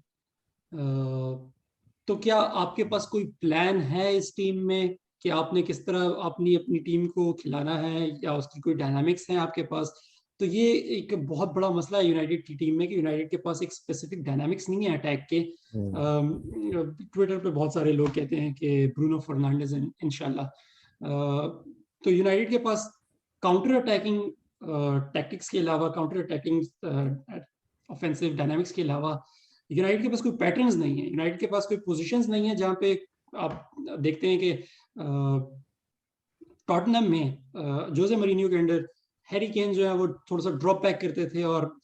तो क्या आपके पास कोई प्लान है इस टीम में कि आपने किस तरह अपनी अपनी टीम को खिलाना है, या उसकी कोई डायनामिक्स है आपके पास? तो ये एक बहुत बड़ा मसला है यूनाइटेड की टीम में कि यूनाइटेड के पास एक स्पेसिफिक डायनामिक्स नहीं है अटैक के। ट्विटर पे बहुत सारे लोग कहते हैं कि ब्रूनो फर्नांडिस इंशाल्लाह। तो यूनाइटेड के पास काउंटर अटैकिंग टैक्टिक्स के अलावा, काउंटर अटैकिंग ऑफेंसिव डायनामिक्स के अलावा यूनाइटेड के पास कोई पैटर्न्स नहीं है, यूनाइटेड के पास कोई पोजीशंस नहीं है जहां पे आप देखते हैं कि टॉटनहम में जोसे मरीनियो के अंडर हैरी केन जो है वो थोड़ा सा ड्रॉप बैक करते थे, और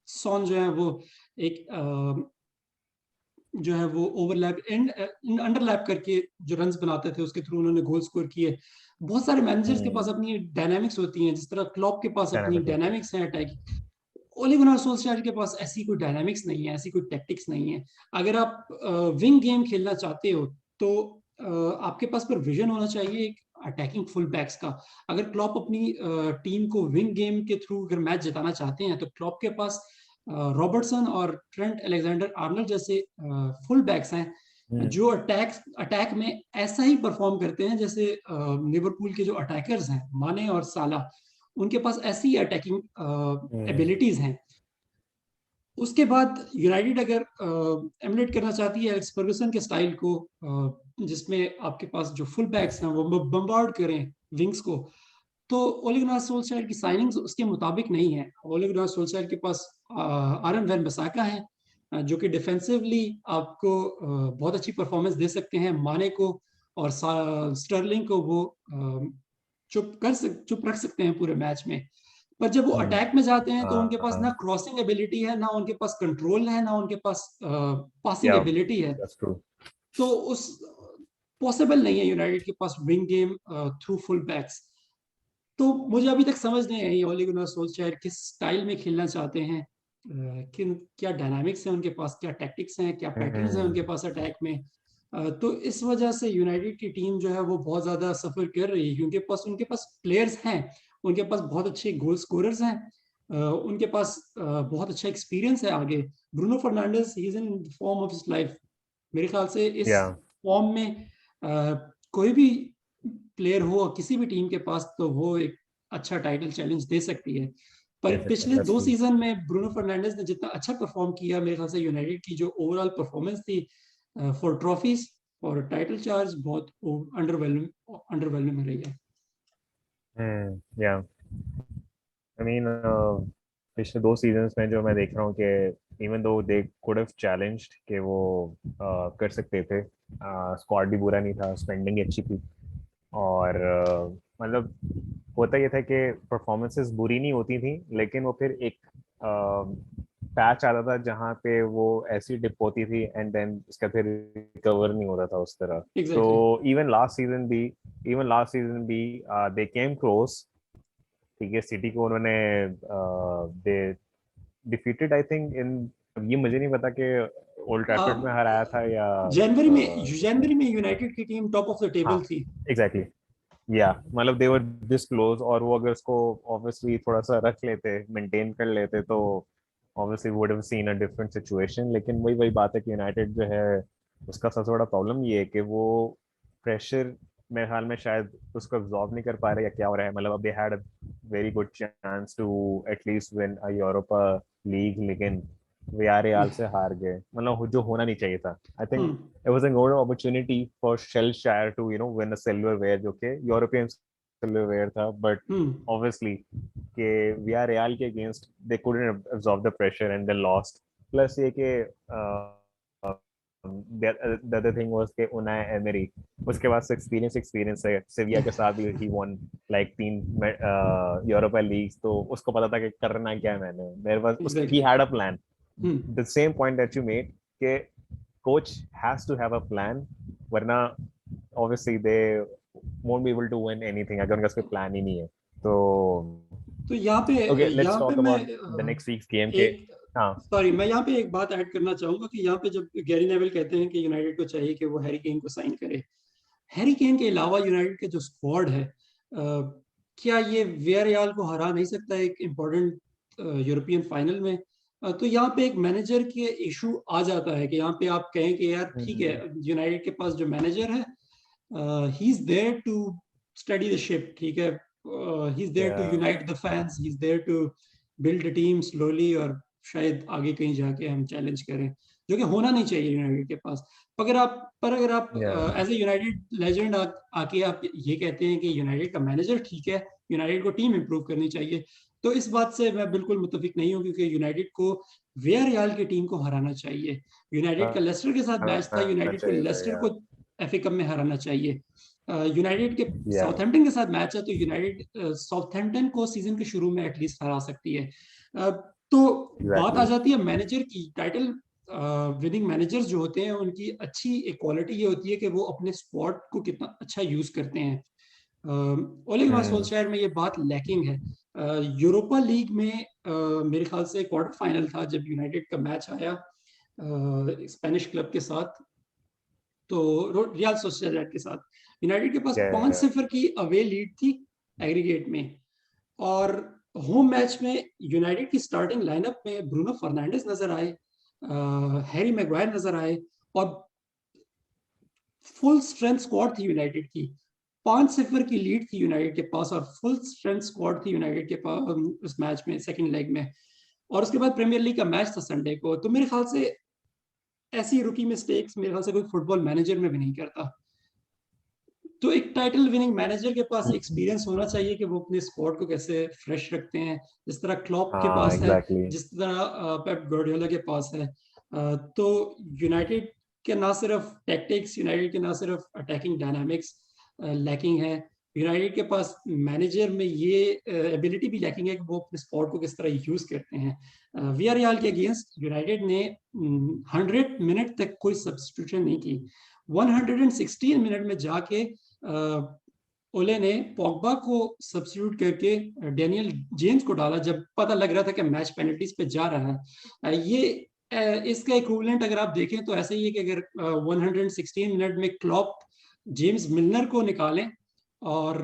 सॉन जो है वो एक जो है वो ओवरलैप एंड अंडरलैप करके जो रन्स बनाते थे, उसके थ्रू उन्होंने गोल स्कोर किए। बहुत सारे मैनेजर्स के पास अपनी डायनामिक्स होती हैं, जिस तरह क्लॉप के पास अपनी डायनामिक होता है। डायनामिक्स है अटैकिंग। ओले गुनार सोल्शर के पास ऐसी कोई डायनामिक्स नहीं है, ऐसी कोई टैक्टिक्स नहीं है। अगर आप विंग गेम खेलना चाहते हो तो आपके पास पर विजन होना चाहिए, अटैकिंग फुल बैक्स का। अगर क्लॉप अपनी टीम को विंग गेम के थ्रू अगर मैच जिताना चाहते हैं तो क्लॉप के पास रॉबर्टसन और ट्रेंट अलेक्जेंडर आर्नल्ड जैसे फुल बैक्स हैं जो अटैक में ऐसा ही परफॉर्म करते हैं जैसे लिवरपूल के जो अटैकर्स हैं माने और साला, उनके पास ऐसी अटैकिंग एबिलिटीज हैं। उसके बाद यूनाइटेड अगर एमुलेट करना चाहती है एलेक्स फर्गुसन के स्टाइल को, जिसमें आपके पास जो फुल बैक्स हैं वो बम्बार्ड करें विंग्स को, तो ओले गुनार सोल्शर की साइनिंग्स उसके मुताबिक नहीं है। ओले गुनार सोल्शर के पास आरन वैन बिसाका है जो कि डिफेंसिवली आपको बहुत अच्छी परफॉर्मेंस दे सकते हैं। माने को और स्टर्लिंग को वो चुप रख सकते हैं पूरे मैच में। पर जब वो अटैक में जाते हैं तो उनके पास ना क्रॉसिंग एबिलिटी है, ना उनके पास कंट्रोल है, ना उनके पास पासिंग एबिलिटी है। तो उस पॉसिबल नहीं है यूनाइटेड के पास wing game through full backs. तो मुझे अभी तक समझ नहीं आई ओले गुनार सोल्शर किस स्टाइल में खेलना चाहते हैं, किन क्या डायनामिक्स हैं उनके पास, क्या टैक्टिक्स हैं, क्या पैटर्न्स हैं उनके पास अटैक में। तो इस वजह से यूनाइटेड की टीम जो है वो बहुत ज्यादा सफर कर रही है क्योंकि उनके पास प्लेयर्स हैं, उनके पास बहुत अच्छे गोल स्कोरर्स हैं, उनके पास बहुत अच्छा एक्सपीरियंस है आगे। Bruno Fernandes he is in form of his life. मेरे ख्याल से इस फॉर्म में कोई भी प्लेयर हो किसी भी टीम के पास तो वो एक अच्छा टाइटल चैलेंज दे सकती है। पर पिछले 2 सीजन में ब्रूनो फर्नांडिस ने जितना अच्छा परफॉर्म किया, मेरे ख्याल से यूनाइटेड की जो ओवरऑल परफॉर्मेंस थी फॉर ट्रॉफीज और टाइटल चार्ज बहुत अंडरवेलमिंग रही है। या आई मीन पिछले 2 सीजन्स में जो मैं देख रहा हूँ कि even though they could have challenged कि वो कर सकते थे, स्क्वाड भी बुरा नहीं था, स्पेंडिंग अच्छी थी, और मतलब होता ये था कि परफॉर्मेंसेस बुरी नहीं होती थी लेकिन वो फिर एक पैच आता था जहाँ पे वो ऐसी डिप होती थी एंड देन उसका फिर रिकवर नहीं होता था उस तरह। तो इवन लास्ट सीजन भी दे केम क्लोज, ठीक है, सिटी को उन्होंने they defeated I think in, ये मुझे नहीं पता कि ओल्ड ट्रैफर्ड में हराया था या जनवरी में यूनाइटेड की team top of the table थी। एग्जैक्टली, या मतलब दे वर दिस क्लोज, और वो अगर उसको ऑब्वियसली थोड़ा सा रख लेते, मेंटेन कर लेते, तो obviously would have seen a different situation. लेकिन वही वही बात है कि यूनाइटेड जो है उसका सबसे बड़ा प्रॉब्लम ये है कि वो प्रेशर मेरे ख्याल में शायद उसको एब्जॉर्ब नहीं कर पा रहे या क्या हो रहा है। मतलब अब they had a very good chance to at least win a Europa League, लेकिन वियारियल से हार गए, मतलब जो होना नहीं चाहिए था। I think it was a golden opportunity for Shellshire to win a silverware, जो कि यूरोपियन silverware था, but obviously कि Villarreal के against they couldn't absorb the pressure and they lost. Plus ये कि the other thing was कि Unai Emery उसके पास एक्सपीरियंस है, सेविया के साथ भी he won like 3 Europa leagues, तो उसको पता था कि करना क्या है। मेरे पास he had a plan. The same point that you made कि coach has to have a plan, वरना obviously they won't be able to win anything अगर उनका कोई plan ही नहीं है। तो यहाँ पे okay, let's talk about the next week's game के सॉरी मैं यहाँ पे एक बात ऐड करना चाहूंगा कि यहाँ पे जब गैरी नेविल कहते हैं कि यूनाइटेड को चाहिए कि वो हैरी केन को साइन करे, हैरी केन के अलावा यूनाइटेड के जो स्क्वाड है क्या ये वियारियल को हरा नहीं सकता एक इम्पोर्टेंट यूरोपियन फाइनल में? तो यहाँ पे एक मैनेजर के इशू आ जाता है कि यहाँ पे आप कहें कि यार ठीक है, यूनाइटेड के पास जो मैनेजर है he is there to steady the ship, ठीक है, he is there to unite the fans, he is there to build the team slowly और शायद आगे कहीं जाके हम चैलेंज करें, जो कि होना नहीं चाहिए यूनाइटेड के पास। अगर आप एज ए यूनाइटेड लेजेंड आके आप ये कहते हैं कि यूनाइटेड का मैनेजर ठीक है, यूनाइटेड को टीम इंप्रूव करनी चाहिए, तो इस बात से मैं बिल्कुल मुत्तफिक नहीं हूँ क्योंकि यूनाइटेड को वियारियल की टीम को हराना चाहिए। यूनाइटेड का लेस्टर के साथ मैच था, यूनाइटेड को लेस्टर को एफए कप में हराना चाहिए। यूनाइटेड के साउथहैम्पटन के साथ मैच है तो यूनाइटेड साउथहैम्पटन को सीजन के शुरू में एटलीस्ट हरा सकती है। तो बात आ जाती है मैनेजर की। टाइटल विनिंग मैनेजर्स जो होते हैं उनकी अच्छी एक क्वालिटी ये होती है कि वो अपने स्क्वाड को कितना अच्छा यूज करते हैं। ओले गुनार सोल्शर में ये बात लैकिंग है। यूरोपा लीग में मेरे ख्याल से क्वार्टर फाइनल था जब यूनाइटेड का मैच आया स्पेनिश क्लब के साथ, तो रियल सोसिएदाद के साथ यूनाइटेड के पास Yeah, 5-0 की अवे लीड थी एग्रीगेट में, और होम मैच में यूनाइटेड की स्टार्टिंग लाइनअप में ब्रूनो फर्नांडिस नजर आए, हैरी मैग्वायर नजर आए, और फुल स्ट्रेंथ स्क्वाड थी यूनाइटेड की। 5-0 की लीड थी यूनाइटेड के पास और फुल स्ट्रेंथ स्क्वाड थी यूनाइटेड के पास उस मैच में, सेकंड लेग में। और उसके बाद प्रीमियर लीग का मैच था संडे को। तो मेरे ख्याल से ऐसी रुकी मिस्टेक्स मेरे ख्याल से कोई फुटबॉल मैनेजर में भी नहीं करता। तो एक टाइटल विनिंग मैनेजर के पास एक्सपीरियंस होना चाहिए कि वो अपने स्क्वाड को कैसे फ्रेश रखते हैं, जिस तरह क्लॉप के हाँ पास है, exactly. जिस तरह पेप गार्डियोला के पास है। तो यूनाइटेड के ना सिर्फ टैक्टिक्स, यूनाइटेड के ना सिर्फ अटैकिंग डायनामिक्स लैकिंग है, यूनाइटेड के पास मैनेजर में ये एबिलिटी भी लैकिंग है कि वो अपने स्क्वाड को किस तरह यूज करते हैं। वियारियल के अगेंस्ट यूनाइटेड ने 100 मिनट तक कोई सब्स्टिट्यूशन नहीं की। 116 मिनट में जाके ओले ने पॉगबा को सब्स्टिट्यूट करके डेनियल जेम्स को डाला जब पता लग रहा था कि मैच पेनल्टीज पे जा रहा है। ये इसका इक्विवेलेंट अगर आप देखें तो ऐसा ही है कि अगर 116 मिनट में क्लॉप जेम्स मिलनर को निकालें और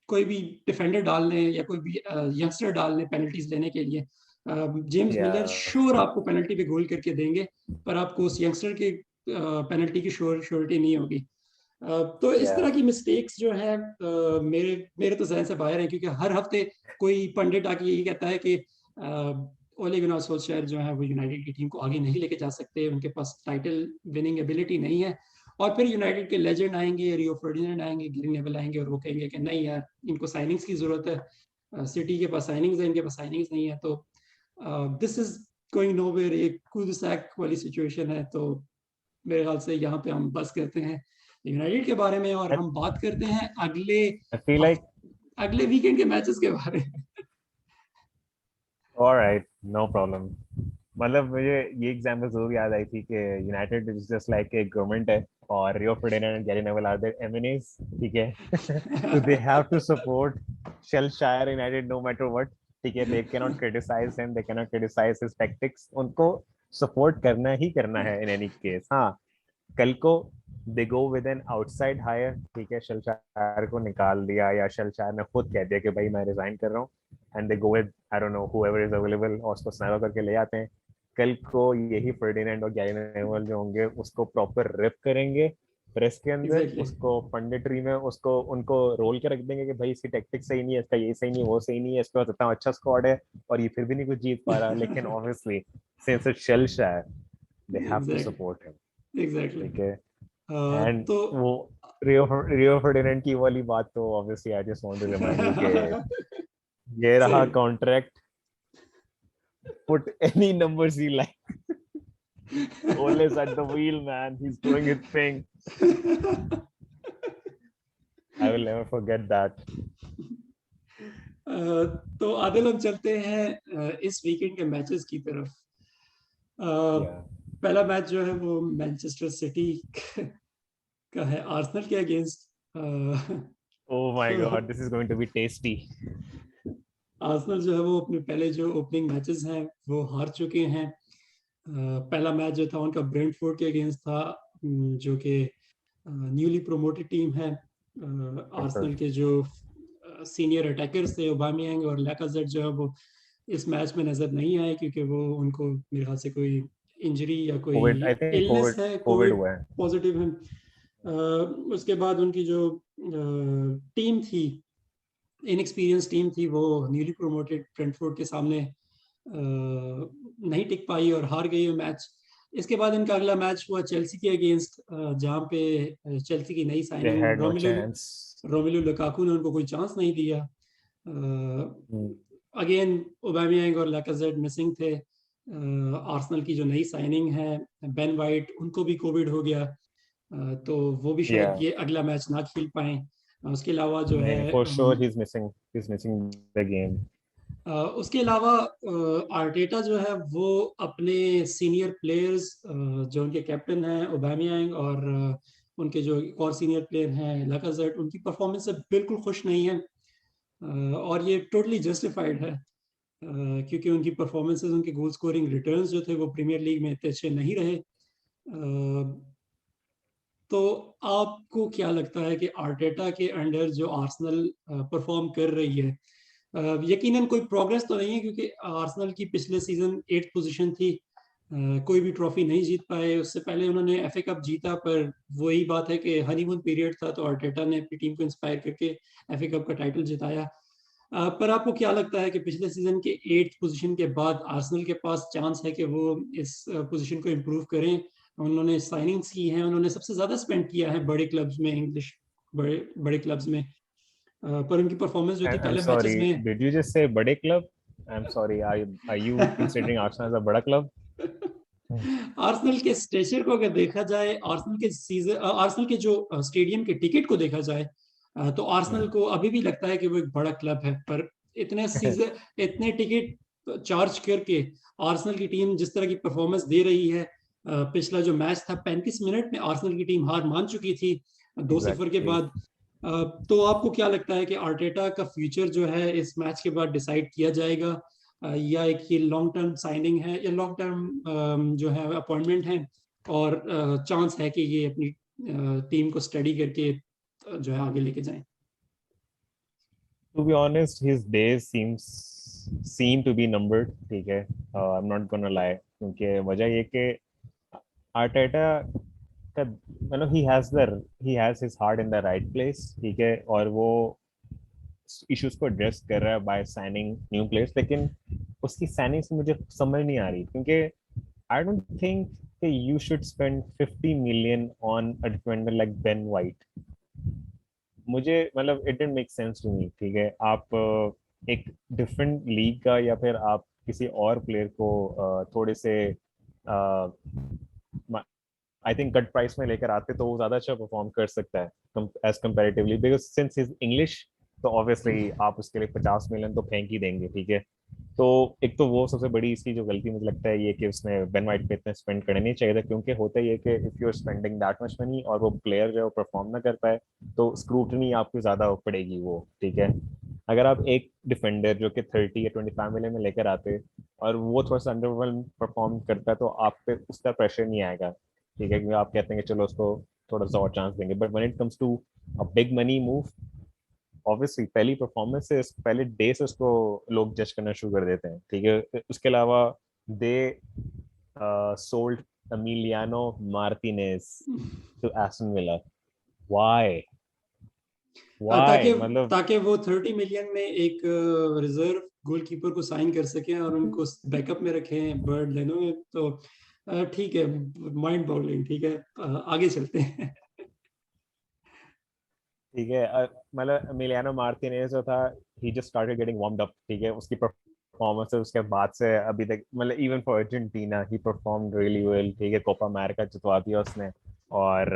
कोई भी डिफेंडर डाल लें या कोई भी यंगस्टर डाल लें पेनल्टीज लेने के लिए, जेम्स मिलर Yeah. श्योर आपको पेनल्टी पे गोल करके देंगे, पर आपको उस यंगस्टर के पेनल्टी की श्योरिटी नहीं होगी। तो इस तरह Yeah. की मिस्टेक्स जो है मेरे मेरे तो जहन से बाहर है, क्योंकि हर हफ्ते कोई पंडित आके यही कहता है कि ओले गुनार सोल्शर जो है वो यूनाइटेड की टीम को आगे नहीं लेके जा सकते, उनके पास टाइटल विनिंग एबिलिटी नहीं है। और फिर यूनाइटेड के लेजेंड आएंगे, रियो फर्डिनेंड आएंगे, गैरी नेवल आएंगे और वो कहेंगे कि नहीं यार, इनको साइनिंग्स की जरूरत है, सिटी के पास साइनिंग्स है, इनके पास साइनिंग्स नहीं है। तो दिस इज गोइंग नोवेयर, एक कूद सैक वाली सिचुएशन है। तो मेरे ख्याल से यहाँ पे हम बस करते हैं यूनाइटेड के बारे में और I, हम बात करते हैं अगले I feel like अगले वीकेंड के मैचेस के बारे में। all right, no problem. मतलब मुझे ये एग्जांपल जरूर याद आई थी कि यूनाइटेड इज जस्ट लाइक एक गवर्नमेंट है और Rio Ferdinand and Gary Neville are their MNS, ठीक है? तो they have to support Solskjaer United no matter what, ठीक है? They can not criticise him, they can not criticise his tactics, उनको सपोर्ट करना ही करना है इन एनी केस। हाँ, कल को they go with an outside hire, ठीक है, शलशायर को निकाल दिया या शलशायर ने खुद कह दिया कि भाई मैं रिजाइन कर रहा हूँ, and they go with I don't no whoever is available और उसको स्नैप करके ले आते हैं। कल को यही फर्डिनेंड और गैरी नेवल जो होंगे उसको प्रॉपर रिप करेंगे प्रेस के अंदर, एग्जैक्टली उसको पंडितरी में उसको उनको रोल के रख देंगे कि भाई इसकी टैक्टिक्स सही नहीं है, इसका ये सही नहीं है, वो सही नहीं है, इसके पास इतना अच्छा स्क्वाड है और ये फिर भी नहीं कुछ जीत पा रहा। लेकिन obviously since it's Solskjaer they have to support him, exactly. ठीक है? एंड तो वो रियो फर्डिनेंड की वाली बात तो obviously I just want to remind you कि ये रहा Same. Contract, put any numbers you like. Ole's at the wheel, man, he's doing his thing. I will never forget that. तो आदिल हम चलते हैं इस वीकेंड के मैचेस की तरफ। Yeah. पहला मैच जो है वो मैनचेस्टर सिटी का है आर्सेनल के against. Oh my God, this is going to be tasty. Arsenal जो है वो अपने पहले जो ओपनिंग मैचेस हैं वो हार चुके हैं। पहला मैच जो था उनका ब्रेंटफोर्ड के अगेंस्ट था, जो कि न्यूली प्रोमोटेड टीम है। आर्सेनल के जो सीनियर अटैकर्स थे ओबामियांग और लैकाजेट जो है वो इस मैच में नजर नहीं आए, क्योंकि वो उनको मेरे ख्याल से कोई इंजरी या कोई COVID, I think इलनेस है, COVID कोविड हुआ है. पॉजिटिव है। उसके बाद उनकी जो टीम थी, इनएक्सपीरियंस टीम थी, वो न्यूली प्रोमोटेड ब्रेंटफोर्ड के सामने नहीं टिक पाई और हार गई वो मैच। इसके बाद इनका अगला मैच हुआ चेल्सी के अगेंस्ट, जहाँ पे चेल्सी की नई They signing had no chance. Romelu Lukaku ने उनको कोई चांस नहीं दिया। Hmm. अगेन ओबामियांग और लैकाजेट मिसिंग थे। आर्सेनल की जो नई साइनिंग है बेन वाइट, उनको भी कोविड हो गया, तो वो भी शायद Yeah. ये अगला मैच ना खेल पाए। उसके अलावा जो है For sure he's missing the game. उसके अलावा आर्टेटा जो है वो अपने सीनियर प्लेयर्स, जो उनके कैप्टन हैं ओबामियांग और उनके जो और सीनियर प्लेयर हैं लैकाजेट, उनकी परफॉर्मेंस से बिल्कुल खुश नहीं है। और ये टोटली जस्टिफाइड है, क्योंकि उनकी परफॉर्मेंसेस, उनके गोल स्कोरिंग रिटर्न्स जो थे वो प्रीमियर लीग में इतने अच्छे नहीं रहे। तो आपको क्या लगता है कि आर्टेटा के अंडर जो आर्सेनल परफॉर्म कर रही है, यकीनन कोई प्रोग्रेस तो नहीं है, क्योंकि आर्सेनल की पिछले सीजन 8th पोजीशन थी, कोई भी ट्रॉफी नहीं जीत पाए। उससे पहले उन्होंने एफए कप जीता, पर वही बात है कि हनीमून पीरियड था, तो आर्टेटा ने अपनी टीम को इंस्पायर करके एफए कप का टाइटल जिताया। पर आपको क्या लगता है कि पिछले सीजन के 8th पोजीशन के बाद आर्सेनल के पास चांस है कि वो इस पोजीशन को इम्प्रूव करें? उन्होंने साइनिंग्स की हैं, उन्होंने सबसे ज्यादा स्पेंड किया है बड़े क्लब्स में, इंग्लिश बड़े बड़े क्लब्स में, पर उनकी परफॉर्मेंस जो थी I'm पहले मैचेस sorry, में did you just say बड़े club? I'm sorry, are you considering Arsenal as a बड़ा club? Hmm. आर्सेनल के स्टेचर को अगर देखा जाए, आर्सेनल के जो स्टेडियम के टिकट को देखा जाए, तो आर्सेनल Hmm. को अभी भी लगता है कि वो एक बड़ा क्लब है। पर इतने टिकट चार्ज करके आर्सेनल की टीम जिस तरह की परफॉर्मेंस दे रही है, पिछला जो मैच था 35 मिनट में आर्सेनल की टीम हार मान चुकी थी 2-0 के Exactly. बाद। तो आपको क्या लगता है कि आर्टेटा का फ्यूचर जो है इस मैच के बाद डिसाइड किया जाएगा, या एक ये लॉन्ग टर्म साइनिंग है, या लॉन्ग टर्म जो है अपॉइंटमेंट है, और चांस है कि ये अपनी टीम को स्टडी करके जो है आगे लेके जाएं? To be honest, his days seem to be numbered. ठीक है, I'm not gonna lie, क्योंकि वजह ये कि आर्टेटा का मतलब he has his heart in the right place, ठीक है, और वो इश्यूज को एड्रेस कर रहा है बाय साइनिंग न्यू प्लेयर्स, लेकिन उसकी साइनिंग से मुझे समझ नहीं आ रही, क्योंकि आई डोंट थिंक कि you should spend 50 million on a defender like Ben White. मुझे मतलब it didn't make sense to me, ठीक है। आप एक डिफरेंट लीग का या फिर आप किसी और प्लेयर को थोड़े से आई थिंक कट प्राइस में लेकर आते तो वो ज्यादा अच्छा परफॉर्म कर सकता है as comparatively, because since is English, तो ऑब्वियसली आप उसके लिए 50 मिलियन तो फेंक ही देंगे, ठीक है। तो एक तो वो सबसे बड़ी इसकी जो गलती मुझे लगता है ये कि उसने बेन वाइट पे इतना स्पेंड करना नहीं चाहिए था, क्योंकि होता ही है कि if you are spending that much money और वो प्लेयर जो है परफॉर्म ना कर पाए, तो स्क्रूटनी आपको ज्यादा पड़ेगी वो, ठीक है। अगर आप एक डिफेंडर जो कि 30 या 25 मिलियन में लेकर आते और वो थोड़ा सा अंडर परफॉर्म करता है, तो आप पे उसका प्रेशर नहीं आएगा, ठीक है, क्योंकि आप कहते हैं कि चलो उसको थोड़ा सा और चांस देंगे। But when it comes to a big money move, obviously पहली परफॉर्मेंस से पहले डे से उसको लोग जज करना शुरू कर देते हैं, ठीक है। उसके अलावा they sold Emiliano Martinez to Aston Villa. Why? ताकि व्हाई मतलब? ताकि वो 30 मिलियन में एक रिजर्व गोलकीपर को साइन कर सकें और उनको बैकअप में रखें बर्ड लेनो में। तो ठीक है, माइंड बॉगलिंग। ठीक है, आगे चलते हैं। ठीक है, मतलब एमिलियानो मार्टिनेज जो था, he just started getting warmed up, ठीक है। उसकी परफॉर्मेंस उसके बाद से अभी तक, मतलब even for Argentina he performed really well, ठीक है। कोपा अमेरिका जितवा दिया उसने, और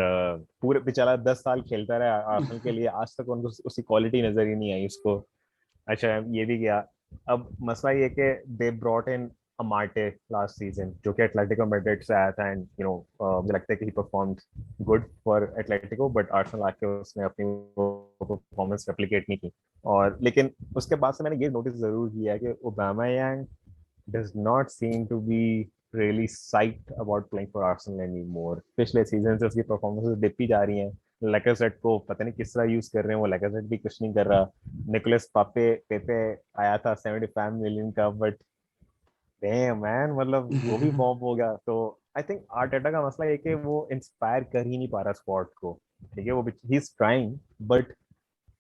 पूरे बेचारा 10 साल खेलता रहा आर्सेनल के लिए, आज तक उनको उसकी क्वालिटी नजर ही नहीं आई उसको। अच्छा, ये भी गया। अब मसला ये कि दे ब्रॉट इन अमार्टे लास्ट सीजन, जो कि एटलेटिको मैड्रिड से आया था, एंड मुझे लगता है कि ही performed good for Atletico, but Arsenal आके उसने अपनी परफॉर्मेंस रेप्लिकेट नहीं की। और लेकिन उसके बाद से मैंने ये नोटिस जरूर किया कि Aubameyang does not seem to be really psyched about playing for Arsenal anymore. पिछले सीजन से उसकी परफॉर्मेंसेस डिप ही जा रही हैं। लैकाजेट को पता नहीं किस तरह यूज कर रहे हैं, वो लैकाजेट भी कुछ नहीं कर रहा। निकोलस पापे पेपे आया था 75 मिलियन का, बट डैम मैन, मतलब वो भी बॉम्ब हो गया। तो आई थिंक आर्टेटा का मसला ये कि वो इंस्पायर कर ही नहीं पा रहा स्क्वाड को, ठीक है। वो ही इज ट्राइंग, बट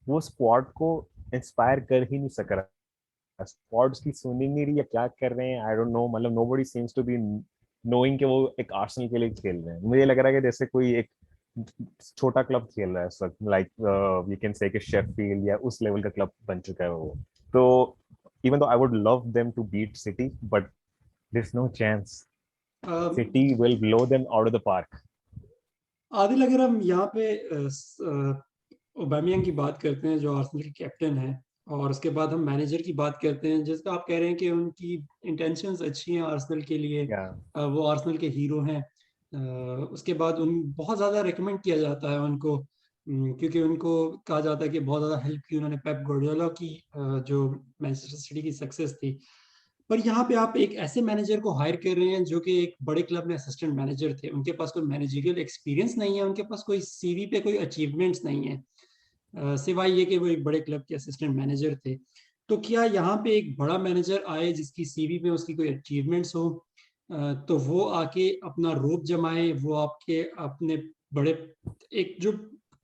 वो स्क्वाड को इंस्पायर कर ही नहीं सक रहा। स्क्वाड उसकी सुन ही नहीं रही है, क्या कर रहे हैं आई डोंट नो। मतलब nobody seems to be knowing कि वो एक आर्सेनल के लिए खेल रहे हैं। मुझे लग रहा है कि जैसे कोई एक छोटा क्लब खेल रहा है इस वक्त, लाइक यू कैन से कि शेफील्ड या उस लेवल का क्लब बन चुका है वो। तो even though I would love them to beat City, but there is no chance. City will blow them out of the park. Adil, अगर हम यहाँ पे ओबामियांग की बात करते हैं जो आर्सेनल के कैप्टन है, और उसके बाद हम मैनेजर की बात करते हैं जिसका आप कह रहे हैं कि उनकी इंटेंशंस अच्छी हैं आर्सेनल के लिए, या वो आर्सेनल के हीरो हैं। उसके बाद उन बहुत ज़्यादा रिकमेंड किया जाता है उनको, क्योंकि उनको कहा जाता है कि बहुत ज़्यादा हेल्प की उन्होंने पेप गार्डियोला की, जो मैनचेस्टर सिटी की सक्सेस थी। पर यहाँ पे आप एक ऐसे मैनेजर को हायर कर रहे हैं जो कि एक बड़े क्लब में असिस्टेंट मैनेजर थे, उनके पास कोई मैनेजरियल एक्सपीरियंस नहीं है, उनके पास कोई सीवी पे कोई अचीवमेंट्स नहीं है, सिवाय ये कि वो एक बड़े क्लब के असिस्टेंट मैनेजर थे। तो क्या यहाँ पे एक बड़ा मैनेजर आए जिसकी सीवी में उसकी कोई अचीवमेंट्स हो, तो वो आके अपना रोब जमाए, वो आपके अपने बड़े एक जो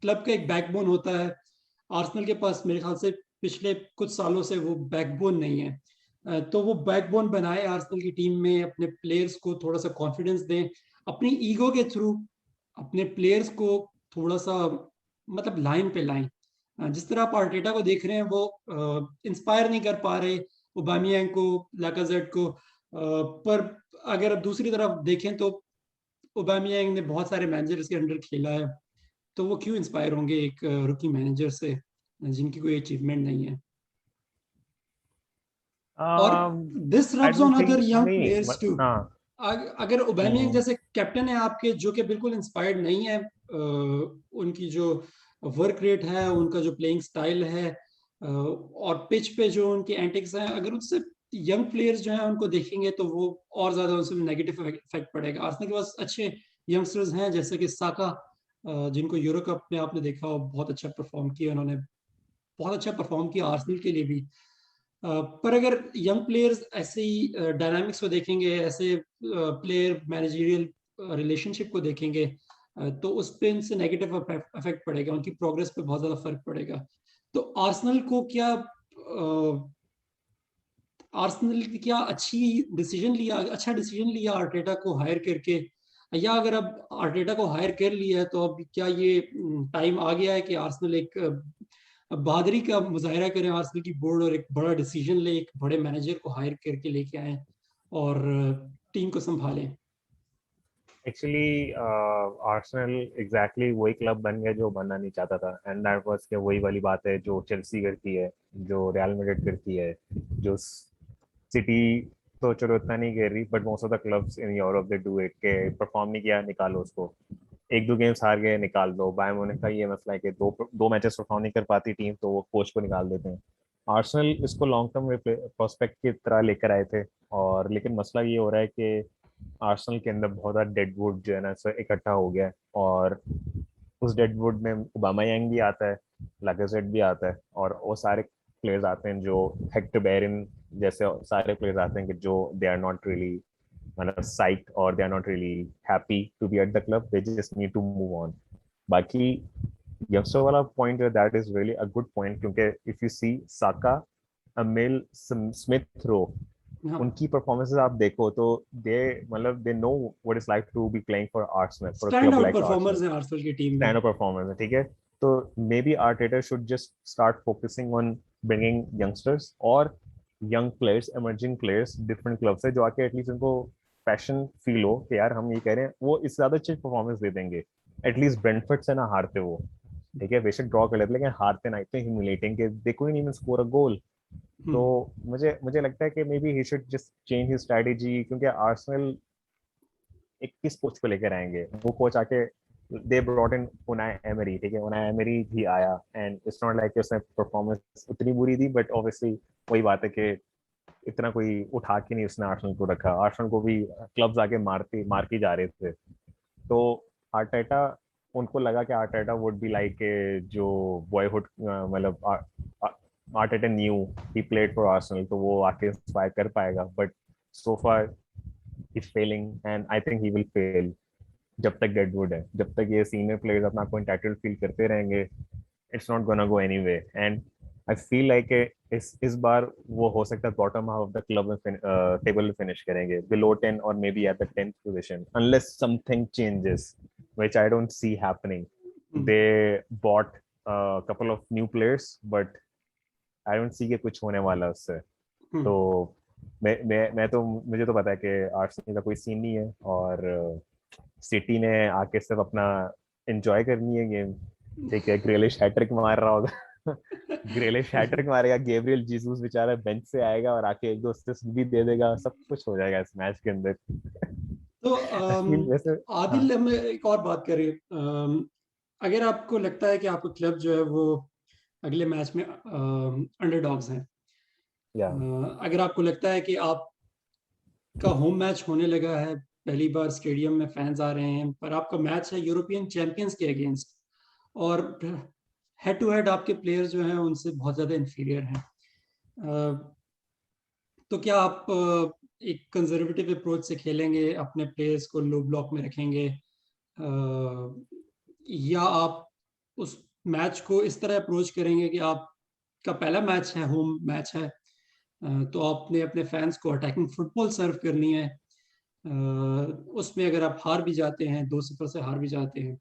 क्लब का एक बैकबोन होता है, आर्सेनल के पास मेरे ख्याल से पिछले कुछ सालों से वो बैकबोन नहीं है, तो वो बैकबोन बनाए आर्सेनल की टीम में, अपने प्लेयर्स को थोड़ा सा कॉन्फिडेंस दें, अपनी ईगो के थ्रू अपने प्लेयर्स को थोड़ा सा मतलब लाइन पे लाएं। जिस तरह आप आर्टेटा को देख रहे हैं, वो इंस्पायर नहीं कर पा रहे ओबामियांग को, लाकाजेट को, पर अगर आप दूसरी तरफ देखें तो ओबामियांग ने बहुत सारे मैनेजर्स के अंडर खेला है, तो वो क्यों इंस्पायर होंगे एक रुकी मैनेजर से जिनकी कोई अचीवमेंट नहीं है। और this I rubs on don't other think young नहीं प्लेयर्स टू। हाँ। अगर ओबामियांग हम्म, जैसे कैप्टन है आपके जो कि बिल्कुल इंस्पायर्ड नहीं है, उनकी जो वर्क रेट है, उनका जो प्लेइंग स्टाइल है, और पिच पे जो उनके एंटिक्स हैं, अगर उससे यंग प्लेयर्स जो हैं उनको देखेंगे तो वो और ज्यादा उनसे नेगेटिव इफेक्ट पड़ेगा। आर्सेनल के पास अच्छे यंगस्टर्स हैं जैसे कि साका, जिनको यूरो कप में आपने देखा हो बहुत अच्छा परफॉर्म किया उन्होंने, बहुत अच्छा परफॉर्म किया आर्सेनल के लिए भी। पर अगर यंग प्लेयर्स ऐसे ही डायनामिक्स को देखेंगे, ऐसे प्लेयर मैनेजरियल रिलेशनशिप को देखेंगे, तो उस पे इनसे नेगेटिव इफेक्ट पड़ेगा, उनकी प्रोग्रेस पे बहुत ज्यादा फर्क पड़ेगा। तो आर्सेनल को क्या आर्सेनल की क्या अच्छा डिसीजन लिया आर्टेटा को हायर करके, या अगर अब आर्टेटा को हायर कर लिया है तो अब क्या ये टाइम आ गया है कि आर्सेनल एक बहादुरी का मुजाहरा करें आर्सेनल की बोर्ड, और एक बड़ा डिसीजन ले, एक बड़े मैनेजर को हायर करके लेके आए और टीम को संभालें। एक्चुअली आर्सेनल एग्जैक्टली वही क्लब बन गया जो बनना नहीं चाहता था, एंड दैट वाज के वही वाली बात है जो चेल्सी करती है, जो रियल मैड्रिड करती है, जो सिटी तो चलो इतना नहीं कर रही, but most of the clubs in Europe they do it के परफॉर्म नहीं किया निकालो उसको, एक दो गेम्स हार गए निकाल दो। बायर्न म्यूनिख का ये मसला है कि दो मैचेस परफॉर्म नहीं कर पाती टीम तो वो कोच को निकाल देते हैं। आर्सेनल इसको लॉन्ग टर्म प्रोस्पेक्ट की तरह लेकर आए थे, और लेकिन मसला ये हो रहा है कि आर्सेनल के अंदर बहुत ज्यादा डेडवुड जो है ना सो इकट्ठा हो गया है, और उस डेडवुड में ओबामेयांग भी आता है, लाकेजेट भी आता है, और वो सारे प्लेयर्स आते हैं जो हेक्टर बेरिन जैसे सारे प्लेयर्स आते हैं कि जो दे आर नॉट रियली मतलब साइक, और they are not really happy to be at the club, they just need to move on. बाकी यंगस्टर वाला पॉइंट है, that is really a good point, क्योंकि if you see Saka, Emile, Smith Rowe, हाँ, उनकी परफॉर्मेंसेस आप देखो तो दे मतलब they know what is like to be playing for Arsenal, for a stand club out like Arsenal. Performers है आर्सेनल की टीम में। स्टैंड अप परफॉर्मेंस है, ठीक है। तो maybe Arteta should just start focusing on bringing youngsters और young players, emerging players different club से, जो आके एटलीस्ट उनको पैशन फील हो कि यार हम ये कह रहे हैं, वो इससे ज्यादा अच्छी परफॉर्मेंस दे देंगे। एटलीस्ट ब्रेंटफोर्ड से ना हारते वो, ठीक है, बेशक ड्रॉ कर लेते लेकिन हारते ना, इतने ह्यूमिलेटिंग के दे कोई नहीं स्कोर अ गोल। तो हम्म। मुझे मुझे लगता है कि may be he should just change his strategy, क्योंकि आर्सेनल 21 कोच को लेकर आएंगे, वो कोच आके दे ब्रॉट इन उनाई एमरी, ठीक है, उनाई एमरी भी आया, एंड इट्स नॉट लाइक उसने परफॉर्मेंस उतनी बुरी दी, बट ऑब्वियसली वही बात है कि इतना कोई उठा के नहीं उसने आर्सेनल को रखा, आर्सेनल को भी क्लब्स आके मार के जा रहे थे। तो आर्टेटा, उनको लगा कि आर्टेटा वुड बी लाइक जो बॉयहुड मतलब Arteta knew he played for Arsenal, तो वो आके इंस्पायर कर पाएगा, but so far is failing, and I think he will fail जब तक डेडवुड है, जब तक ये सीनियर प्लेयर्स अपना कोई टाइटल फील करते रहेंगे, it's not gonna go anyway. And I feel like इस बार वो हो सकता है bottom half of the club में टेबल में फिनिश करेंगे, बिलो 10 और may be at the 10th position, unless something changes which I don't see happening. Hmm. They bought couple of new players, but I don't see के कुछ होने वाला उससे। हम्म। तो मैं तो मुझे तो पता है कि आर्सेनल का कोई सीन नहीं है, और सिटी ने आके सिर्फ अपना एंजॉय करनी है गेम, ठीक है, ग्रेलिश हैट्रिक मार रहा होगा ग्रेलिश हैट्रिक मारेगा, गेब्रियल जीसस बेचारा बेंच से आएगा और आके एक दो असिस्ट भी दे देगा, सब कुछ हो जाएगा इस मैच के अंदर तो आई फील वैसे। हाँ, आदिल, हम एक और बात करें। अगर आपको लगता है कि आपका क्लब जो है वो अगले मैच में अंडरडॉग्स हैं, या अगर आपको लगता है कि आप का होम मैच होने लगा है, पहली बार स्टेडियम में फैंस आ रहे हैं, पर आपका मैच है यूरोपियन चैंपियंस के अगेंस्ट, और हेड टू हेड आपके प्लेयर्स जो हैं उनसे बहुत ज़्यादा इन्फीरियर हैं। तो क्या आप एक कंजर्वेटिव अप्रोच से खेलेंगे, अपने प्लेयर्स को लो ब्लॉक में रखेंगे, या आप उस मैच को इस तरह अप्रोच करेंगे कि आपका पहला मैच है, होम मैच है, तो आपने अपने फैंस को अटैकिंग फुटबॉल सर्व करनी है। उसमें अगर आप हार भी जाते हैं, 2-0 से हार भी जाते हैं,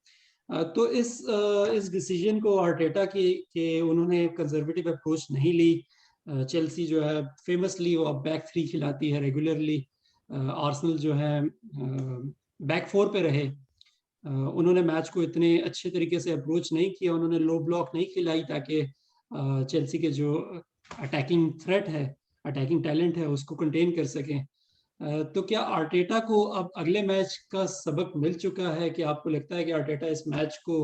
तो इस डिसीजन को आर्टेटा की कि उन्होंने कंजर्वेटिव अप्रोच नहीं ली। चेल्सी जो है फेमसली वो अब बैक थ्री खिलाती है रेगुलरली, आर्सेनल जो है बैक फोर पे रहे। उन्होंने मैच को इतने अच्छे तरीके से अप्रोच नहीं किया, उन्होंने लो ब्लॉक नहीं खिलाई ताकि चेल्सी के जो अटैकिंग थ्रेट है, अटैकिंग टैलेंट है, उसको कंटेन कर सकें। तो क्या आर्टेटा को अब अगले मैच का सबक मिल चुका है, कि आपको लगता है कि आर्टेटा इस मैच को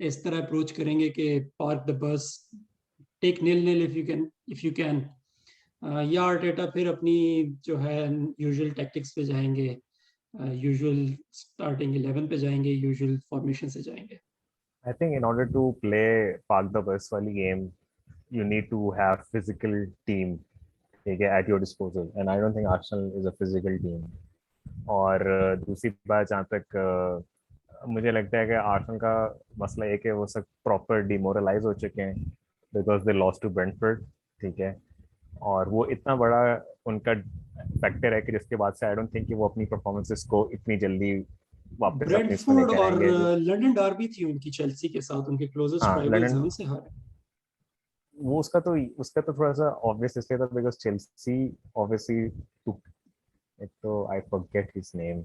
इस तरह अप्रोच करेंगे कि park the bus, take nil nil if you can, या आर्टेटा फिर अपनी जो है यूजुअल टैक्टिक्स पे जाएंगे, यूजुअल स्टार्टिंग 11 पे जाएंगे, यूजुअल फॉर्मेशन से जाएंगे? I think in order to play park the bus वाली game, you need to have physical team, ठीक है, at your disposal, and I don't think Arsenal is a physical team. और दूसरी बात, जहाँ तक मुझे लगता है कि आर्सेनल का मसला एक है, वो सब प्रॉपर डिमोरलाइज हो चुके हैं because they lost to Brentford, ठीक है। और वो इतना बड़ा उनका फैक्टर है कि जिसके बाद से आई डोंट थिंक कि वो अपनी परफॉर्मेंसेस को इतनी जल्दी वापस अपने इसमें ब्रेंटफोर्ड लेकर और आएंगे जो। लंदन डार्बी थी उनकी चेल्सी के साथ, उनके क्लोजेस्ट हाँ, राइवल्स हैं, लंदन, उनसे हारे। वो उसका तो थोड़ा सा ऑब्वियस इसलिए था बिकॉज चेल्सी ऑब्वियसली, एक तो I forget his name,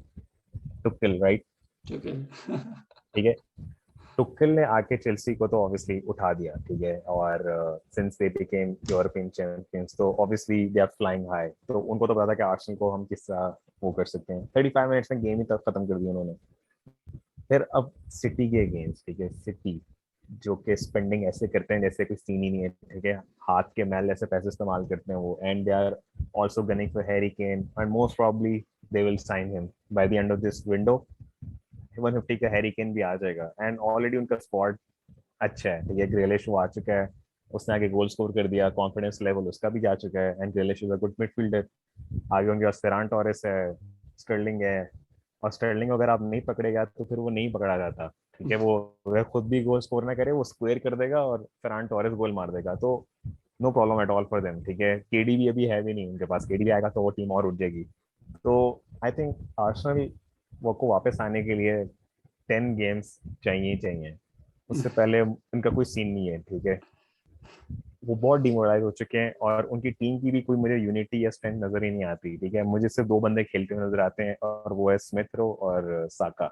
Tuchel, right, ठीक है। ठीक है। टुकल ने आके चेल्सी को तो ऑब्वियसली उठा दिया, ठीक है। और since they became European champions तो obviously they are flying high, तो उनको तो पता था कि आर्सेनल को हम किस तरह वो कर सकते हैं। 35 मिनट्स में गेम ही तक खत्म कर दी उन्होंने। फिर अब सिटी के गेम्स, ठीक है, सिटी जो कि स्पेंडिंग ऐसे करते हैं जैसे कोई सीन ही नहीं है, ठीक है, हाथ के मैल ऐसे पैसे इस्तेमाल करते हैं वो, and they are also gunning for Harry Kane and most probably they will sign him by the end of this window. 150 का हैरी केन भी आ जाएगा, एंड ऑलरेडी उनका स्क्वाड अच्छा है, ठीक है। ग्रेलिश वो आ चुका है, उसने आगे गोल स्कोर कर दिया, कॉन्फिडेंस लेवल उसका भी जा चुका है, and Grealish is a good midfielder. आगे उनके पास फेरान टोरेस है, स्टर्लिंग है, और स्टर्लिंग अगर आप नहीं पकड़ेगा तो फिर वो नहीं पकड़ा जाता, ठीक है। वो अगर खुद भी गोल स्कोर ना करे, वो स्क्वायर कर देगा और फेरान टोरेस गोल मार देगा, तो no problem at all for them, ठीक है। केडी भी अभी है भी नहीं उनके पास, केडी भी आएगा तो वो टीम और उठ जाएगी। तो आई थिंक आर्सेनल वो को वापस आने के लिए 10 गेम्स चाहिए ही चाहिए, उससे पहले उनका कोई सीन नहीं है, ठीक है। वो बहुत डिमोरलाइज हो चुके हैं और उनकी टीम की भी कोई मुझे यूनिटी या स्ट्रेंथ नजर ही नहीं आती, ठीक है। मुझे सिर्फ दो बंदे खेलते हुए नजर आते हैं और वो है स्मिथ रो और साका।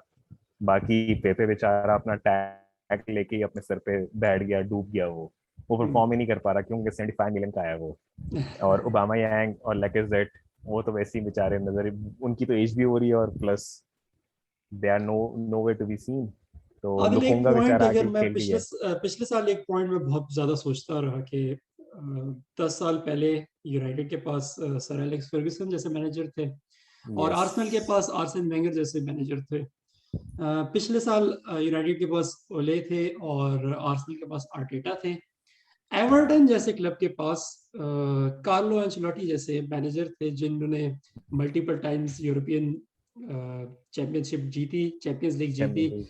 बाकी पेपे बेचारा अपना टैग लेके ही अपने सर पे बैठ गया, डूब गया वो परफॉर्म ही नहीं कर पा रहा क्योंकि 75 मिलियन का है वो। और ओबामा यांग और लैकेजेट, वो तो वैसे ही बेचारे नजर, उनकी तो एज भी हो रही है और plus they are no way to be seen. तो आदिल, एक लुकोंगा पॉइंट बेचारा अगर आके मैं खेल रही पिछले है। पिछले साल एक पॉइंट में बहुत ज्यादा सोचता रहा कि 10 साल पहले यूनाइटेड के पास सर एलेक्स फर्ग्यूसन जैसे मैनेजर थे, और यस, आर्सेनल के पास आर्सेन वेंगर जैसे मैनेजर थे। पिछले साल यूनाइटेड के पास ओले थे और आर्सेनल के पास आर्टेटा थे। एवर्टन जैसे क्लब के पास कार्लो एंचेलोटी जैसे मैनेजर थे, जिन्होंने मल्टीपल टाइम्स यूरोपियन चैंपियनशिप जीती, चैंपियंस लीग जीती, चैंपियंस लीग,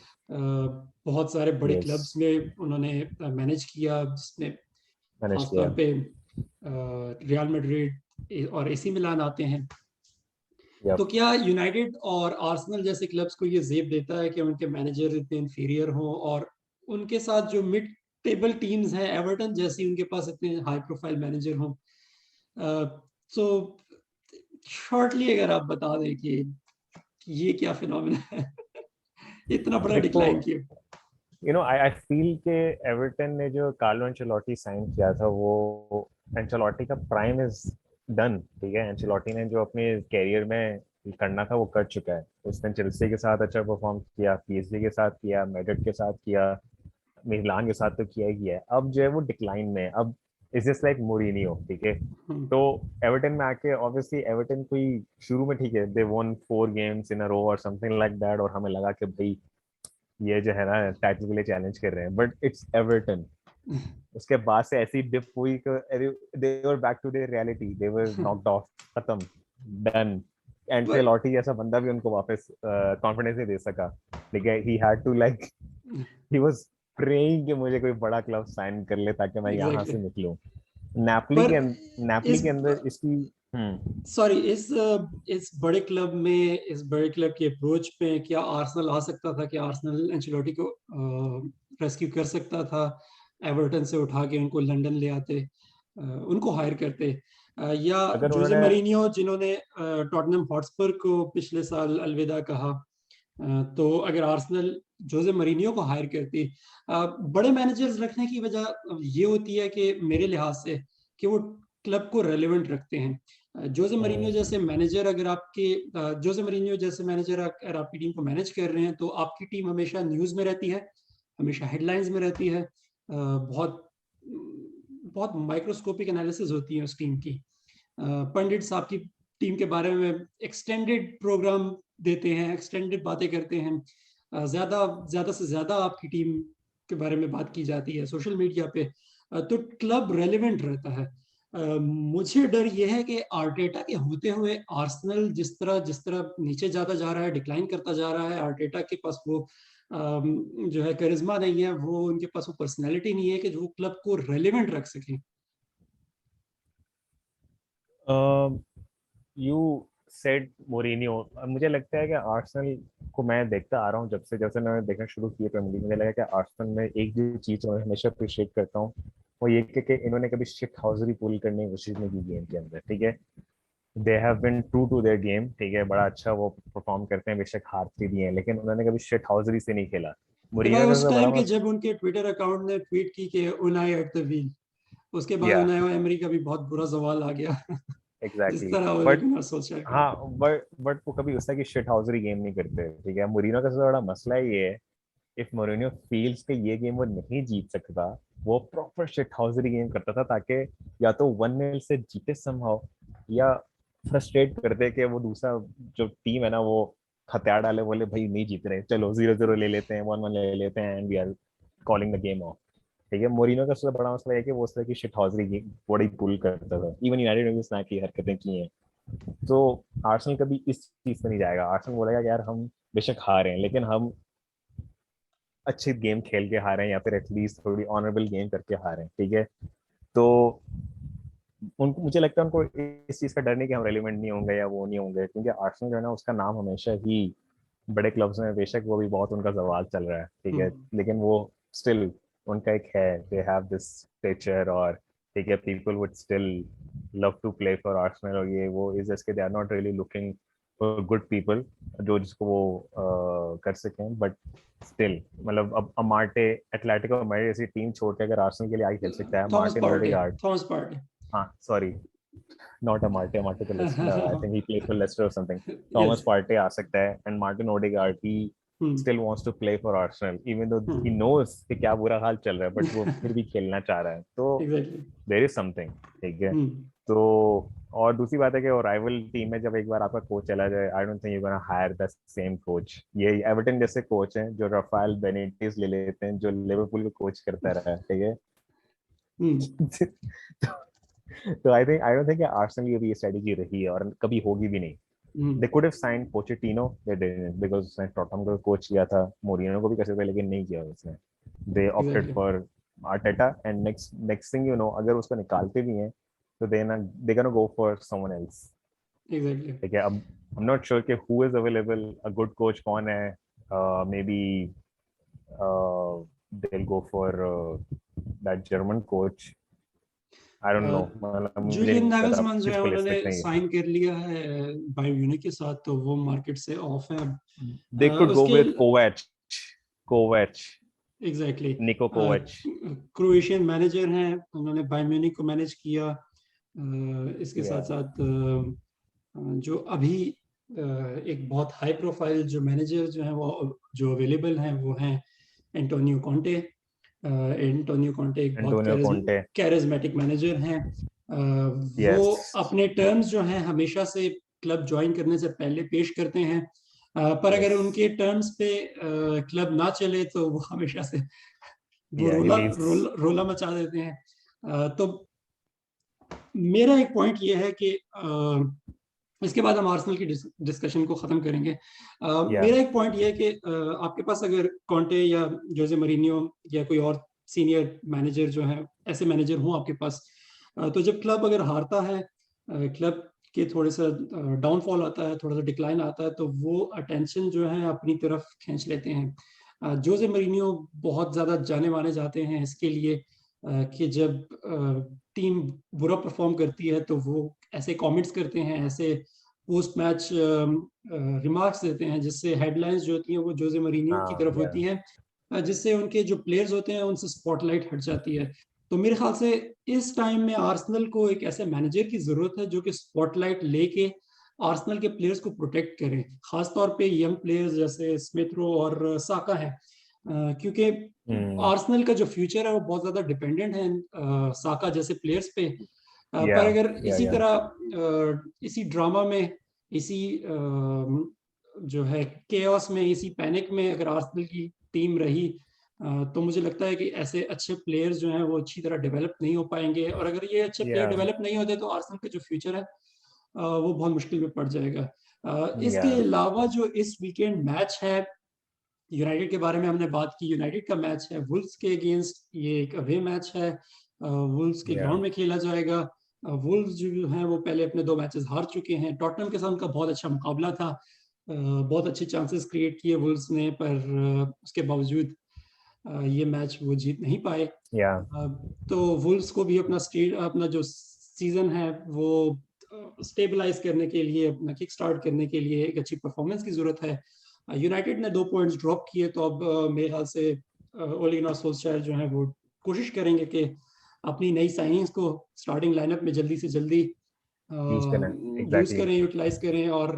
बहुत सारे बड़े यस, क्लब्स में उन्होंने मैनेज किया, जिसमें मैनेज खासतौर किया। पे रियल मैड्रिड और एसी मिलान आते हैं। तो यप, क्या यूनाइटेड और आर्सेनल जैसे क्लब्स को ये जेब देता है कि उनके मैनेजर इतने इंफीरियर हों, और उनके साथ जो मिड टेबल टीम्स हैं, एवर्टन जैसी, उनके पास इतने हाई प्रोफाइल मैनेजर हों? सो शॉर्टली अगर आप बता दें कि ये क्या फिनोमेना है, इतना बड़ा देखो, डिक्लाइन क्यों? आई आई फील के एवर्टन ने जो कार्लो एंचेलोटी साइन किया था, वो एंचेलोटी का प्राइम इज डन, ठीक है। एंचेलोटी ने जो अपने कैरियर में करना था वो कर चुका है। उसने चेल्सी के साथ अच्छा परफॉर्म किया, पीएसजी के साथ किया, मैड्रिड के साथ किया, मिलान के साथ तो किया ही किया है। अब जो है वो डिक्लाइन में है। अब इट्स जस्ट लाइक मोरिनियो, ठीक है। हम्म, तो एवर्टन में आके ऑब्वियसली एवर्टन कोई शुरू में ठीक है, दे वॉन 4 गेम्स इन अ रो और समथिंग लाइक दैट, और हमें लगा कि भाई ये जो है ना टाइटल के लिए चैलेंज कर रहे हैं, बट इट्स एवर्टन। उसके बाद से ऐसी डिप हुई कि they were back to their reality, they were knocked off, खत्म, डन। पर एंcelotti जैसा बंदा भी उनको वापस कॉन्फिडेंस नहीं दे सका, ठीक है। He had to like, he was praying कि मुझे कोई बड़ा क्लब साइन कर ले ताकि मैं यहाँ एग्जैक्टली से निकलूं। नापोली पर के नापोली इस के अंदर इसकी सॉरी इस बड़े क्लब में, इस बड़े क्लब की अप्रोच में क्या आर्सेनल आ सकता था? कि आर्सेनल एंcelotti को रेस्क्यू कर सकता था, एवर्टन से उठा के उनको लंदन ले आते, उनको हायर करते, या अगर जोजे उन्होंने मरीनियो जिन्होंने टॉटनहम हॉटस्पर को पिछले साल अलविदा कहा, तो अगर आर्सेनल जोजे मरीनियो को हायर करती, बड़े मैनेजर्स रखने की वजह ये होती है कि मेरे लिहाज से कि वो क्लब को रेलेवेंट रखते हैं। जोसे मरीनियो जैसे मैनेजर अगर जोसे मरीनियो जैसे मैनेजर अगर आपकी टीम को मैनेज कर रहे हैं तो आपकी टीम हमेशा न्यूज़ में रहती है, हमेशा हेडलाइंस में रहती है, बहुत बहुत माइक्रोस्कोपिक एनालिसिस होती है उस टीम की। पंडित्स आपकी टीम के बारे में एक्सटेंडेड प्रोग्राम देते हैं, एक्सटेंडेड बातें करते हैं, ज्यादा ज्यादा से ज्यादा आपकी टीम के बारे में बात की जाती है सोशल मीडिया पे, तो क्लब रेलेवेंट रहता है। मुझे डर यह है कि आर्टेटा के होते हुए आर्सेनल जिस तरह नीचे जाता जा रहा है, डिक्लाइन करता जा रहा है, आर्टेटा के पास वो जो है करिश्मा नहीं है, वो उनके पास वो पर्सनैलिटी नहीं है कि जो क्लब को रेलेवेंट रख सके। यू सेड मोरिनियो, मुझे लगता है कि आर्सेनल को मैं देखता आ रहा हूँ जब से, जब से मैंने देखना शुरू किया प्रीमियर लीग, मुझे लगा कि आर्सेनल में एक जो चीज मैं हमेशा अप्रिशिएट करता हूँ वो ये कि इन्होंने कभी शिट हाउसरी पुल करने की कोशिश नहीं की गेम के अंदर, ठीक है। They have been true to their game, ठीक है, बड़ा अच्छा वो परफॉर्म करते हैं, बेशक हारते भी हैं, लेकिन उन्होंने कभी शिट हाउसरी से नहीं खेला। सिवाय मोरिनियो का उस सबसे बड़ा टाइम के मस जब उनके ट्विटर अकाउंट ने ट्वीट की कि उनाई एट द व्हील, उसके बाद या उनाई एमरी का भी बहुत बुरा सवाल आ गया। जिस एग्जैक्टली, तरह वो बट लेकिन सोचा कि हाँ, बट वो कभी उस तरह की शिट हाउसरी गेम नहीं करते, ठीक है। मोरिनियो का सबसे बड़ा मसला ये है, इफ मोरिनियो फील्स के ये गेम वो नहीं जीत सकता, वो प्रॉपर शिट हाउसरी गेम करता था ताकि या तो 1-0 से जीते समहाउ, या फ्रस्ट्रेट कर दे कि वो दूसरा जो टीम है ना वो हथियार डाले, बोले भाई नहीं जीत रहे, चलो 0-0 ले लेते हैं, 1-1 ले लेते हैं, and we are calling the game off, ठीक है। मोरिनो का सबसे बड़ा मसला है कि वो उस तरह की शिट हाउसरी गेम बड़ी पुल करता था, इवन यूनाइटेड ने भी उस तरह की हरकतें की हैं। तो आर्सेनल कभी इस चीज पे नहीं जाएगा, आर्सेनल बोलेगा कि यार हम बेशक हारे हैं लेकिन हम अच्छे गेम खेल के हारे हैं, या फिर एटलीस्ट थोड़ी ऑनरेबल गेम करके हारे हैं, ठीक है। तो उनको, मुझे लगता है उनको इस चीज का डर नहीं कि हम रेलिवेंट नहीं होंगे या वो नहीं होंगे, क्योंकि आर्सेनल जो है ना उसका नाम हमेशा ही बड़े क्लब्स में, बेशक वो भी बहुत उनका सवाल चल रहा है, ठीक है, हम्म, लेकिन वो स्टिल उनका एक है, दे हैव दिस स्टेचर, और ठीक है, people would still love to play for Arsenal, और ये वो इज जस्ट के they are not really looking for good people जो जिसको वो कर सकें, बट स्टिल मतलब अब अमार्टे, एटलेटिको मैड्रिड जैसी टीम छोड़ के अगर आर्सेनल के लिए आई खेल सकता है, मार्टिन ओडेगार्ड, थॉमस पार्टे। हाँ सॉरी, नॉट अमार्टे, अमार्टे तो Leicester, I think he played for Leicester और समथिंग, यस। थॉमस पार्टे आ सकता है, and Martin Odegaard he hmm, still wants to play for Arsenal even though he hmm, knows कि क्या बुरा हाल चल रहा है, बट वो फिर भी खेलना चाह रहा है, तो एग्जैक्टली। देयर इज समथिंग, ठीक है। हम्म, तो और दूसरी बात है कि वो राइवल टीम में जब एक बार आपका कोच चला जाए, I don't think you gonna hire the same coach, ये एवर्टन जैसे कोच हैं जो राफेल बेनिटेज ले लेते हैं जो लिवरपूल को कोच करता रहा है, ठीक है। हम्म, तो आई डोंट थिंक आर्सेनल की भी ये स्ट्रेटजी रही है और कभी होगी भी नहीं। हम्म, They could have signed Pochettino, they didn't because उसने टॉटनहम को कोच किया था, मोरिनो को भी कर सकते लेकिन नहीं किया उसने। They opted exactly, for Arteta, and next thing you know, अगर उसको निकालते भी हैं तो they gonna go for someone else, exactly. ठीक है। अब I'm not sure कि who is available, a good coach कौन है, maybe they'll go for that German coach, I don't know, मतलब मुझे जूलियन नहीं पता नागलसमैन जो है किसको ले उन्होंने सकते हैं ये। साइन कर लिया है बायर्न म्यूनिख के साथ, तो वो मार्केट से ऑफ है अब। They could go उसके with Kovac, exactly, Niko Kovac. Croatian manager हैं, उन्होंने बायर्न म्यूनिख को मैनेज किया। इसके साथ Yeah. साथ जो अभी एक बहुत हाई प्रोफाइल जो मैनेजर जो है वो जो अवेलेबल हैं वो हैं एंटोनियो कॉन्टे, एंटोनियो कॉन्टे एक बहुत एंटोनियो कॉन्टे, कैरिज्मेटिक मैनेजर हैं। वो यस, अपने टर्म्स जो हैं हमेशा से क्लब ज्वाइन करने से पहले पेश करते हैं, पर अगर यस, उनके टर्म्स पे क्लब ना चले तो वो हमेशा से वो या ही रोला लीव्स, रोला, रोला मचा देते हैं। तो मेरा एक पॉइंट ये है कि इसके बाद हम आर्सेनल की डिस्कशन को खत्म करेंगे। या मेरा एक पॉइंट ये है कि आपके पास अगर कॉन्टे या जोजे मरीनियो या कोई और सीनियर मैनेजर जो है, ऐसे मैनेजर हों आपके पास, तो जब क्लब अगर हारता है, क्लब के थोड़े सा डाउनफॉल आता है, थोड़ा सा डिक्लाइन आता है, तो वो अटेंशन जो है अपनी तरफ खींच लेते हैं। जोजे मरीनियो बहुत ज्यादा जाने माने जाते हैं इसके लिए कि जब टीम बुरा परफॉर्म करती है तो वो ऐसे कमेंट्स करते हैं, ऐसे पोस्ट मैच रिमार्क्स देते हैं जिससे हेडलाइंस जो होती हैं वो जोजे मरीनियो की हाँ, तरफ या होती हैं, जिससे उनके जो प्लेयर्स होते हैं उनसे स्पॉटलाइट हट जाती है। तो मेरे ख्याल से इस टाइम में आर्सेनल को एक ऐसे मैनेजर की जरूरत है जो कि स्पॉटलाइट लेके आर्सेनल के प्लेयर्स को प्रोटेक्ट करें, खासतौर पे यंग प्लेयर्स जैसे स्मिथ रो और साका है, क्योंकि हम्म, आर्सेनल का जो फ्यूचर है वो बहुत ज्यादा डिपेंडेंट है साका जैसे प्लेयर्स पे। या पर अगर इसी या तरह इसी ड्रामा में, इसी जो है केओस में, इसी पैनिक में अगर आर्सेनल की टीम रही, तो मुझे लगता है कि ऐसे अच्छे प्लेयर्स जो हैं वो अच्छी तरह डेवलप नहीं हो पाएंगे, और अगर ये अच्छे प्लेयर या डेवलप नहीं होते तो आर्सेनल का जो फ्यूचर है वो बहुत मुश्किल में पड़ जाएगा। या इसके अलावा जो इस वीकेंड मैच है, यूनाइटेड के बारे में हमने बात की, यूनाइटेड का मैच है वुल्व्स के अगेंस्ट, ये एक अवे मैच है, वुल्व्स के या ग्राउंड में खेला जाएगा। वुल्व्स जो है वो पहले अपने 2 मैचेस हार चुके हैं, टॉटनहम के साथ उनका बहुत अच्छा मुकाबला था, बहुत अच्छे चांसेस क्रिएट किए वुल्व्स ने, पर उसके बावजूद ये मैच वो जीत नहीं पाए। या तो वुल्व्स को भी अपना अपना जो सीजन है वो स्टेबलाइज करने के लिए, अपना किक स्टार्ट करने के लिए एक अच्छी परफॉर्मेंस की जरूरत है। यूनाइटेड ने 2 पॉइंट्स ड्रॉप किए, तो अब मेरे ख्याल से ओले गुनार सोल्शर जो है वो कोशिश करेंगे कि अपनी नई साइनिंग्स को स्टार्टिंग लाइनअप में जल्दी से जल्दी यूज करना, यूज एग्जैक्टली, करें, यूटिलाइज करें और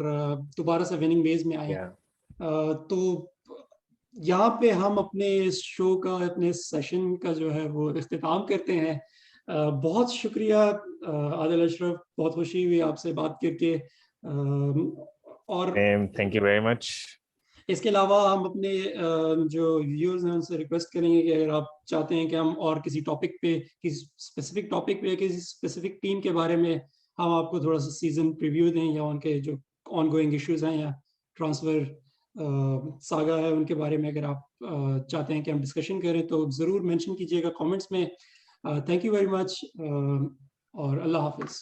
दोबारा से विनिंग वेज में आए। या तो यहाँ पे हम अपने इस शो का, अपने सेशन का जो है वो इख्तिताम करते हैं। बहुत शुक्रिया आदिल अशरफ, बहुत खुशी हुई आपसे बात करके। और थैंक यू वेरी मच। इसके अलावा हम अपने जो व्यूअर्स हैं उनसे रिक्वेस्ट करेंगे कि अगर आप चाहते हैं कि हम और किसी टॉपिक पे, किसी स्पेसिफिक टॉपिक पे, किसी स्पेसिफिक टीम के बारे में हम आपको थोड़ा सा सीजन प्रीव्यू दें, या उनके जो ऑनगोइंग इश्यूज हैं या ट्रांसफर सागा है उनके बारे में अगर आप चाहते हैं कि हम डिस्कशन करें तो ज़रूर मेंशन कीजिएगा कमेंट्स में। थैंक यू वेरी मच और अल्लाह हाफिज़।